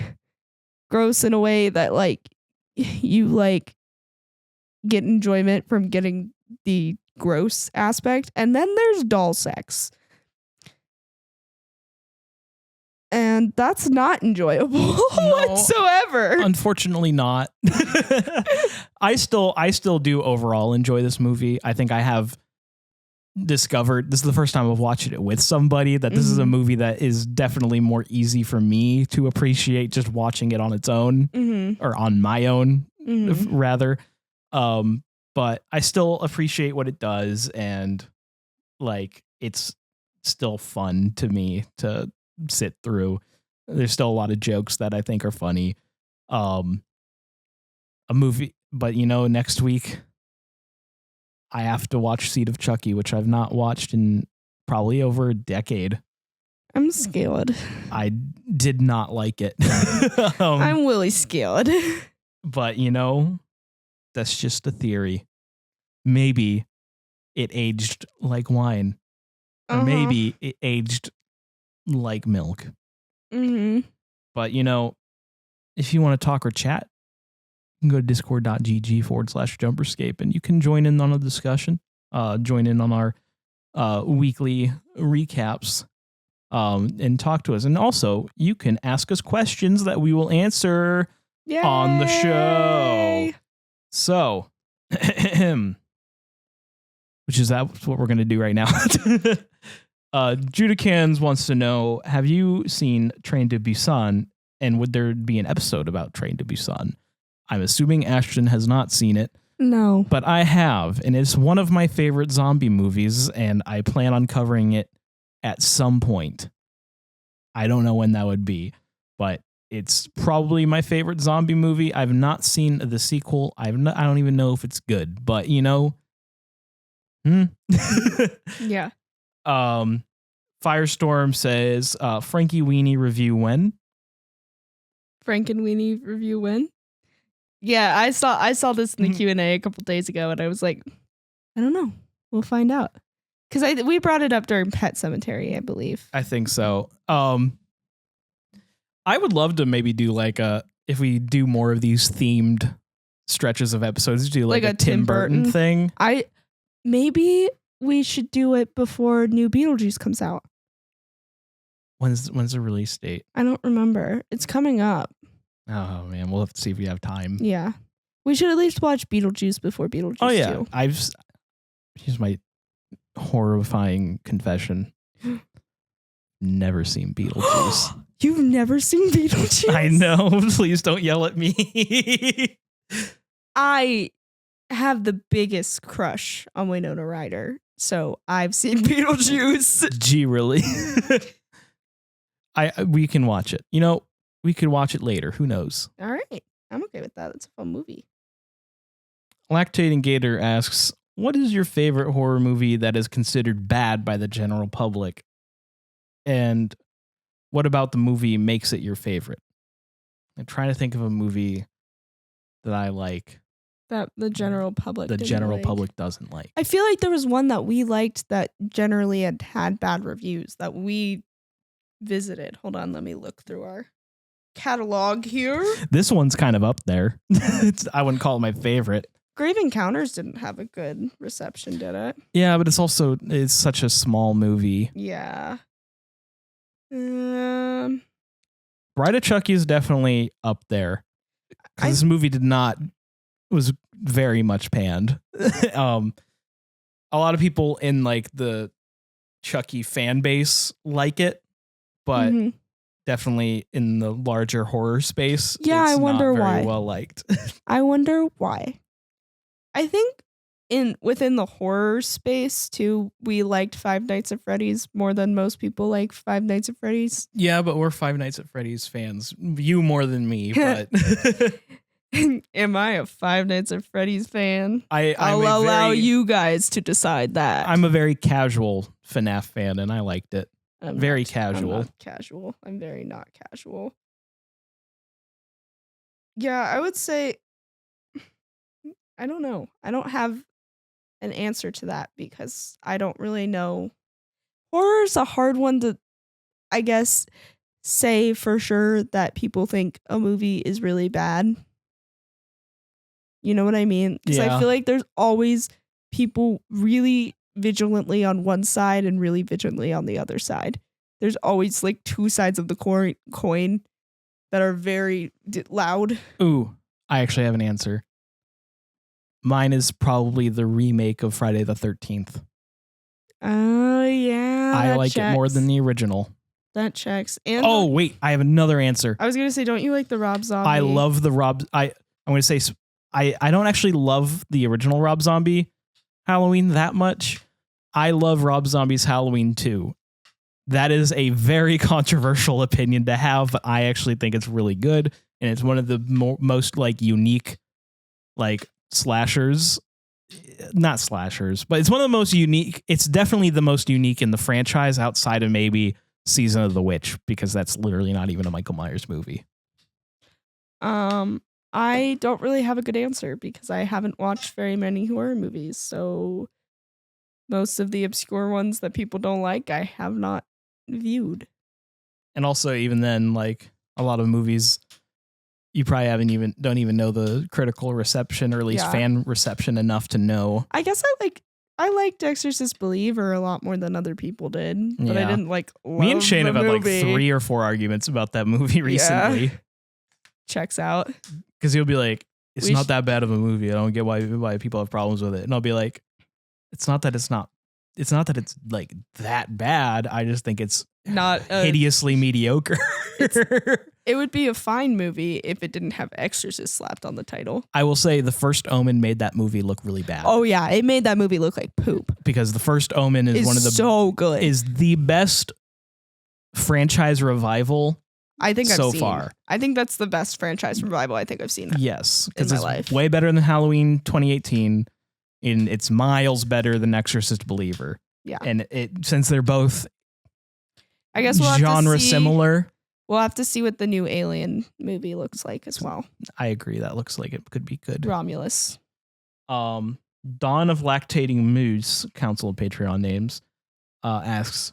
gross in a way that like you like get enjoyment from getting the gross aspect, and then there's doll sex, and that's not enjoyable whatsoever. Unfortunately not. I still do overall enjoy this movie. I think I have discovered, this is the first time I've watched it with somebody, that this is a movie that is definitely more easy for me to appreciate just watching it on its own, or on my own, rather. But I still appreciate what it does, and like it's still fun to me to sit through. There's still a lot of jokes that I think are funny. A movie, but next week I have to watch Seed of Chucky, which I've not watched in probably over a decade. I'm scared. I did not like it. I'm really scared. But, that's just a theory. Maybe it aged like wine. Or maybe it aged like milk. Mm-hmm. But, if you want to talk or chat, you can go to discord.gg/Jumperscape and you can join in on the discussion. Join in on our weekly recaps. And talk to us. And also, you can ask us questions that we will answer on the show. So, which is that's what we're going to do right now. Judicans wants to know, have you seen Train to Busan? And would there be an episode about Train to Busan? I'm assuming Ashton has not seen it. No. But I have. And it's one of my favorite zombie movies. And I plan on covering it at some point. I don't know when that would be, but it's probably my favorite zombie movie. I've not seen the sequel. I don't even know if it's good, but Yeah. Firestorm says, Frankie Weenie review when? Frank and Weenie review when? Yeah, I saw this in the Q&A a couple days ago, and I was like, I don't know. We'll find out. Because we brought it up during Pet Cemetery, I believe. I think so. I would love to maybe do if we do more of these themed stretches of episodes, do like a Tim Burton thing. Maybe we should do it before new Beetlejuice comes out. When's the release date? I don't remember. It's coming up. Oh man, we'll have to see if we have time. Yeah. We should at least watch Beetlejuice before Beetlejuice 2. Oh yeah. Here's my horrifying confession. Never seen Beetlejuice. You've never seen Beetlejuice? I know. Please don't yell at me. I have the biggest crush on Winona Ryder, so I've seen Beetlejuice. Gee, really? We can watch it. We could watch it later. Who knows? All right. I'm okay with that. It's a fun movie. Lactating Gator asks, what is your favorite horror movie that is considered bad by the general public? And what about the movie makes it your favorite? I'm trying to think of a movie that I like. That the general public public doesn't like. I feel like there was one that we liked that generally had bad reviews that we visited. Hold on, let me look through our catalog here. This one's kind of up there. I wouldn't call it my favorite. Grave Encounters didn't have a good reception, did it? Yeah, but it's such a small movie. Yeah. Bride of Chucky is definitely up there. This movie was very much panned. A lot of people in the Chucky fan base like it, but definitely in the larger horror space, yeah, it's I wonder not very why. well liked. I wonder why. I think within the horror space too, we liked Five Nights at Freddy's more than most people like Five Nights at Freddy's. Yeah, but we're Five Nights at Freddy's fans. You more than me, but am I a Five Nights at Freddy's fan? I'll allow you guys to decide that. I'm a very casual FNAF fan, and I liked it. Very casual. I'm not casual. I'm very not casual. Yeah, I would say, I don't know. I don't have an answer to that because I don't really know. Horror is a hard one to, I guess, say for sure that people think a movie is really bad. You know what I mean? Because I feel like there's always people really vigilantly on one side and really vigilantly on the other side. There's always two sides of the coin that are very loud. Ooh, I actually have an answer. Mine is probably the remake of Friday the 13th. Oh, yeah. I like it more than the original. That checks. And wait, I have another answer. I was going to say, don't you like the Rob Zombie? I love the Rob. I'm going to say, I don't actually love the original Rob Zombie Halloween that much. I love Rob Zombie's Halloween 2. That is a very controversial opinion to have, but I actually think it's really good. And it's one of the most unique slashers not slashers, but it's one of the most unique. It's definitely the most unique in the franchise outside of maybe Season of the Witch, because that's literally not even a Michael Myers movie. I don't really have a good answer because I haven't watched very many horror movies. So most of the obscure ones that people don't like, I have not viewed. And also, even then, like a lot of movies, you probably don't even know the critical reception or at least fan reception enough to know. I guess I liked Exorcist Believer a lot more than other people did, but I didn't like love Me and Shane have had like movie. 3 or 4 arguments about that movie recently. Checks out. Because he'll be like, it's not that bad of a movie. I don't get why people have problems with it. And I'll be like, it's not that it's like that bad. I just think it's not hideously mediocre. It would be a fine movie if it didn't have Exorcist slapped on the title. I will say The First Omen made that movie look really bad. Oh yeah, it made that movie look like poop. Because The First Omen is one of the so good. Is the best franchise revival I think so I've seen. Far. I think that's the best franchise revival I think I've seen. Yes, in my it's life. Way better than Halloween 2018. And it's miles better than Exorcist Believer. Yeah, and since they're both, I guess we'll genre have to see, similar. We'll have to see what the new Alien movie looks like as well. I agree. That looks like it could be good. Romulus. Dawn of Lactating Moose, Council of Patreon names, asks,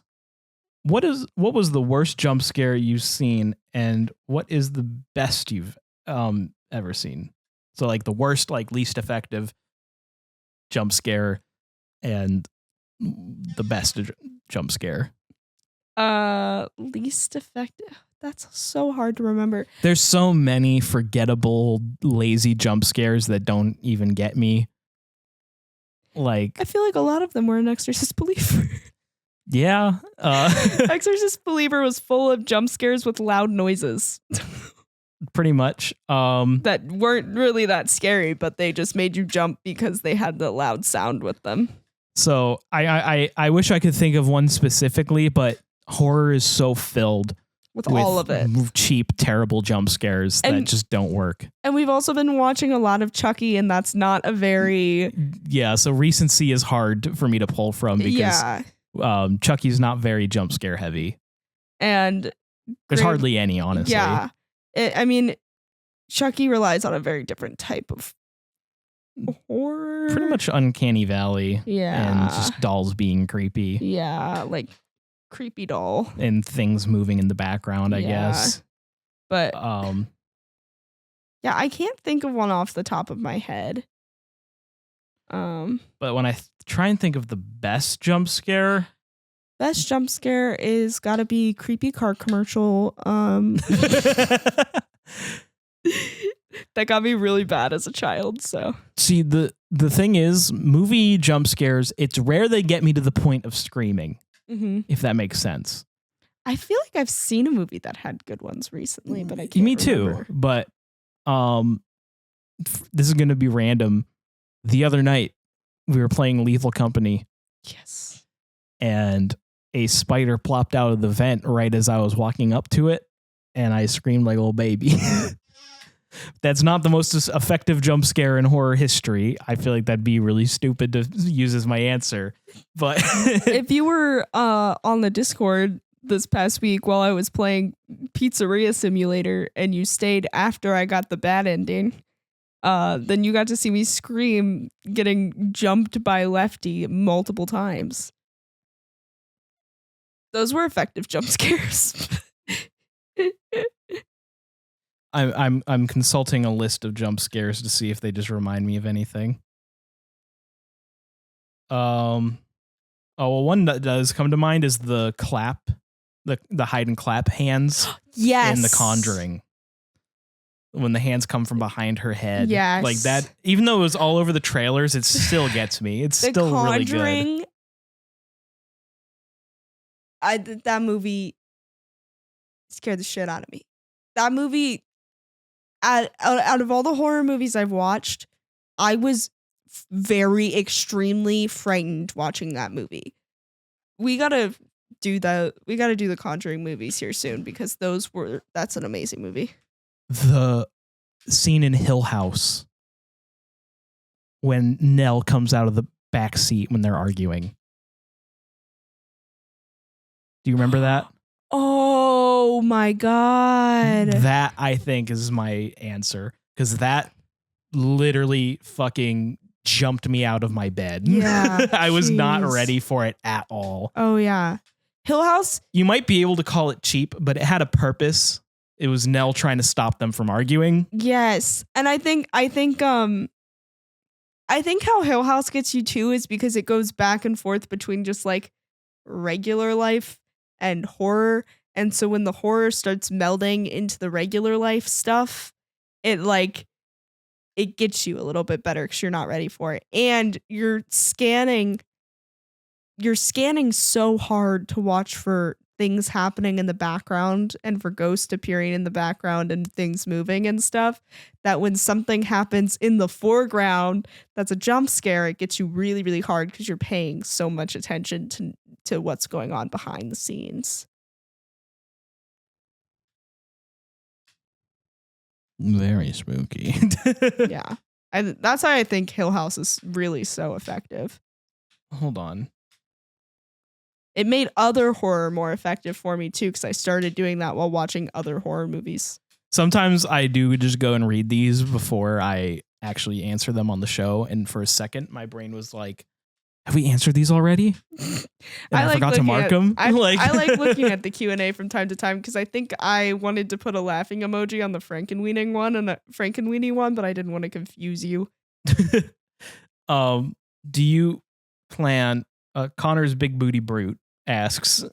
what was the worst jump scare you've seen, and what is the best you've ever seen? So like the worst, like least effective jump scare, and the best jump scare. Least effective. That's so hard to remember. There's so many forgettable, lazy jump scares that don't even get me. Like, I feel like a lot of them were in Exorcist Believer. Yeah. Exorcist Believer was full of jump scares with loud noises. Pretty much. That weren't really that scary, but they just made you jump because they had the loud sound with them. So I wish I could think of one specifically, but horror is so filled with all of it. Cheap, terrible jump scares that just don't work. And we've also been watching a lot of Chucky, and that's not a very... Yeah, so recency is hard for me to pull from because Chucky's not very jump scare heavy. And there's hardly any, honestly. Yeah. I mean, Chucky relies on a very different type of horror. Pretty much Uncanny Valley. Yeah. And just dolls being creepy. Yeah, like creepy doll. And things moving in the background, I guess. But yeah, I can't think of one off the top of my head. But when I try and think of the best jump scare, is gotta be creepy car commercial. That got me really bad as a child. So see, the thing is, movie jump scares, it's rare they get me to the point of screaming. Mm-hmm. If that makes sense. I feel like I've seen a movie that had good ones recently, but I can't too. remember. But this is gonna be random. The other night we were playing Lethal Company. Yes. And a spider plopped out of the vent right as I was walking up to it, and I screamed like a little baby. That's not the most effective jump scare in horror history. I feel like that'd be really stupid to use as my answer. But if you were on the Discord this past week while I was playing Pizzeria Simulator and you stayed after I got the bad ending, then you got to see me scream getting jumped by Lefty multiple times. Those were effective jump scares. I'm consulting a list of jump scares to see if they just remind me of anything. Well, one that does come to mind is the clap, the hide and clap hands. Yes. In The Conjuring. When the hands come from behind her head. Yes. Like that, even though it was all over the trailers, it still gets me. It's still really good. That movie scared the shit out of me. That movie, out of all the horror movies I've watched, I was very extremely frightened watching that movie. We gotta do the Conjuring movies here soon because that's an amazing movie. The scene in Hill House when Nell comes out of the back seat when they're arguing. Do you remember that? Oh my God. That, I think, is my answer. Because that literally fucking jumped me out of my bed. Yeah. I was not jeez. ready for it at all. Oh yeah. Hill House. You might be able to call it cheap, but it had a purpose. It was Nell trying to stop them from arguing. Yes. And I think how Hill House gets you too is because it goes back and forth between just like regular life and horror. And so when the horror starts melding into the regular life stuff, it gets you a little bit better because you're not ready for it. And you're scanning so hard to watch for things happening in the background and for ghosts appearing in the background and things moving and stuff, that when something happens in the foreground that's a jump scare, it gets you really, really hard because you're paying so much attention to what's going on behind the scenes. Very spooky. Yeah. That's why I think Hill House is really so effective. Hold on. It made other horror more effective for me too, because I started doing that while watching other horror movies. Sometimes I do just go and read these before I actually answer them on the show. And for a second, my brain was like, have we answered these already? And I forgot to mark them. I like looking at the Q&A from time to time because I think I wanted to put a laughing emoji on the Frankenweenie one and a Frankenweenie one, but I didn't want to confuse you. Do you plan... Connor's Big Booty Brute asks,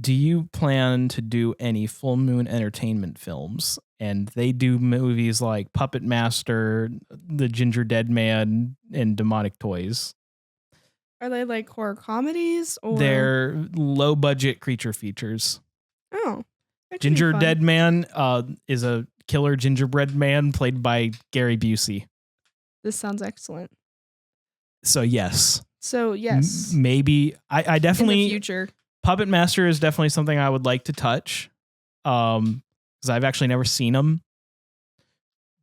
do you plan to do any Full Moon Entertainment films? And they do movies like Puppet Master, The Ginger Dead Man, and Demonic Toys. Are they like horror comedies? Or They're low budget creature features. Oh. Ginger Dead Man is a killer gingerbread man played by Gary Busey. This sounds excellent. So yes. So yes, maybe I definitely, in the future, Puppet Master is definitely something I would like to touch, because I've actually never seen them.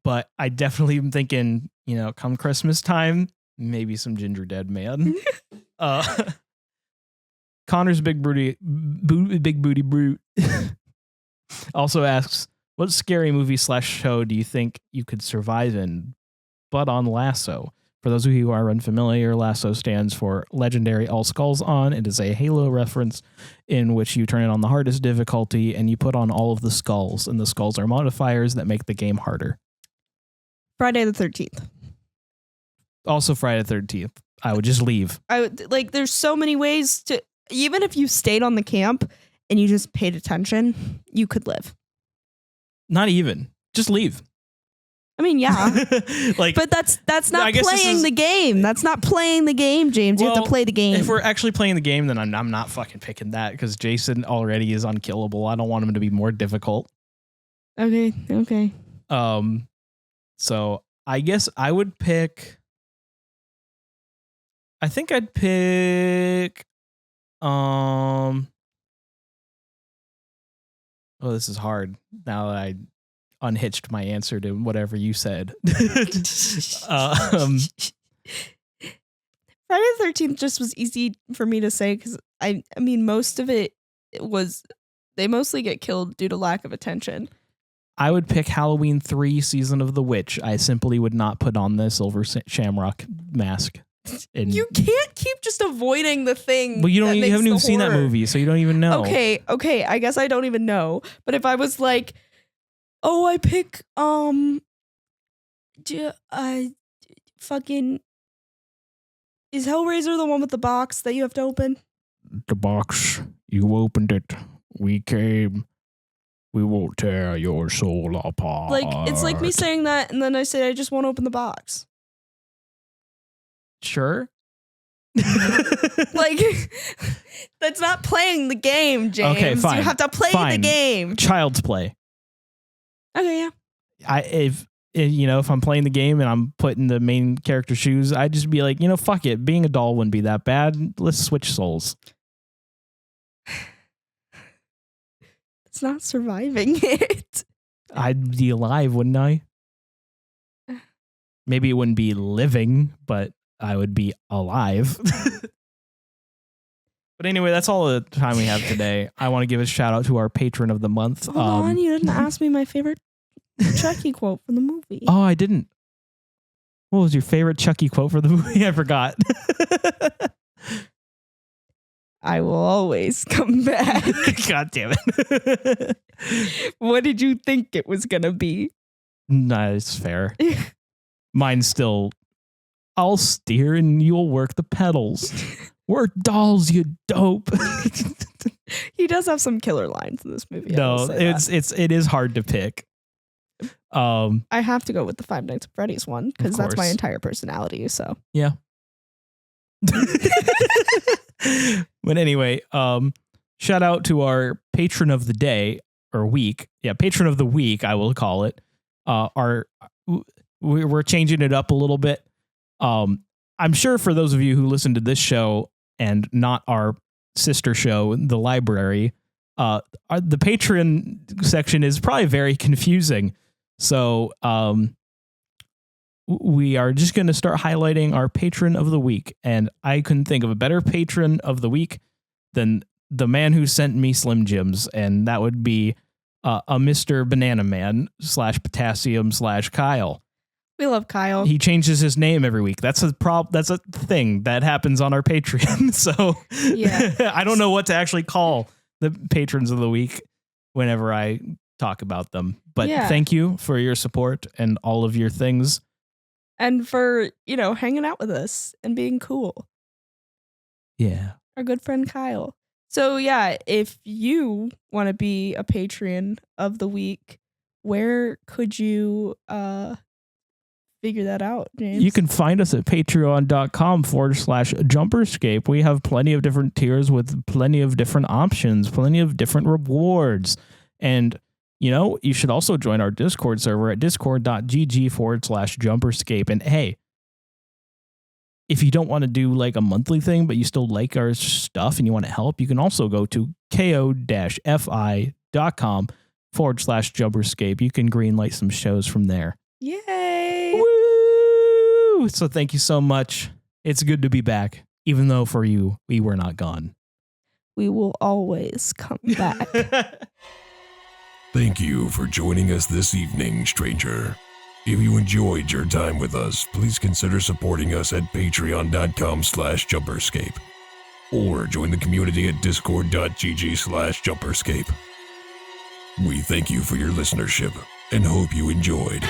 But I definitely am thinking, come Christmas time, maybe some Ginger Dead Man. Connor's Big Booty Brute also asks, what scary movie / show do you think you could survive in, but on Lasso? For those of you who are unfamiliar, Lasso stands for Legendary All Skulls On. It is a Halo reference in which you turn it on the hardest difficulty and you put on all of the skulls, and the skulls are modifiers that make the game harder. Friday the 13th. Also Friday the 13th. I would just leave. There's so many ways to, even if you stayed on the camp and you just paid attention, you could live. Not even. Just leave. I mean, yeah, but that's not playing the game. That's not playing the game, James. You have to play the game. If we're actually playing the game, then I'm not fucking picking that because Jason already is unkillable. I don't want him to be more difficult. Okay. So I guess I would pick. I think I'd pick. Oh, this is hard now that I unhitched my answer to whatever you said. Friday the 13th just was easy for me to say because I mean most of it was they mostly get killed due to lack of attention. I would pick Halloween 3 Season of the Witch. I simply would not put on the silver shamrock mask. You can't keep just avoiding the thing. Well, you haven't even seen that movie, so you don't even know. Okay, I guess I don't even know. But if I was like, oh, I pick fucking, is Hellraiser the one with the box that you have to open? The box, you opened it. We came. We won't tear your soul apart. Like, it's like me saying that, and then I say I just won't open the box. Sure. Like, that's not playing the game, James. Okay, fine. You have to play the game. Child's play. Okay, yeah. If I'm playing the game and I'm putting the main character's shoes, I'd just be like, fuck it. Being a doll wouldn't be that bad. Let's switch souls. It's not surviving it. I'd be alive, wouldn't I? Maybe it wouldn't be living, but I would be alive. But anyway, that's all the time we have today. I want to give a shout out to our patron of the month. Hold on, you didn't ask me my favorite Chucky quote from the movie. Oh, I didn't. What was your favorite Chucky quote for the movie? I forgot. I will always come back. God damn it. What did you think it was going to be? Nah, it's fair. Mine's still, I'll steer and you'll work the pedals. We're dolls, you dope. He does have some killer lines in this movie. No, it is hard to pick. I have to go with the Five Nights at Freddy's one because that's my course. entire personality. So Yeah. But anyway, shout out to our patron of the day or week. Yeah, patron of the week, I will call it. We're changing it up a little bit. I'm sure for those of you who listen to this show and not our sister show, The Library, the patron section is probably very confusing. So we are just going to start highlighting our patron of the week. And I couldn't think of a better patron of the week than the man who sent me Slim Jims. And that would be a Mr. Banana Man / Potassium / Kyle. we love Kyle. He changes his name every week. That's a That's a thing that happens on our Patreon. So Yeah. I don't know what to actually call the patrons of the week whenever I talk about them. But Yeah. thank you for your support and all of your things. And for, hanging out with us and being cool. Yeah. Our good friend Kyle. So yeah, if you want to be a Patreon of the week, where could you figure that out, James? You can find us at patreon.com/Jumperscape. We have plenty of different tiers with plenty of different options, plenty of different rewards. And, you should also join our Discord server at discord.gg/Jumperscape. And hey, if you don't want to do like a monthly thing, but you still like our stuff and you want to help, you can also go to ko-fi.com/Jumperscape. You can greenlight some shows from there. Yay! Woo! So thank you so much. It's good to be back, even though for you, we were not gone. We will always come back. Thank you for joining us this evening, stranger. If you enjoyed your time with us, please consider supporting us at patreon.com/Jumperscape or join the community at discord.gg/Jumperscape. We thank you for your listenership and hope you enjoyed.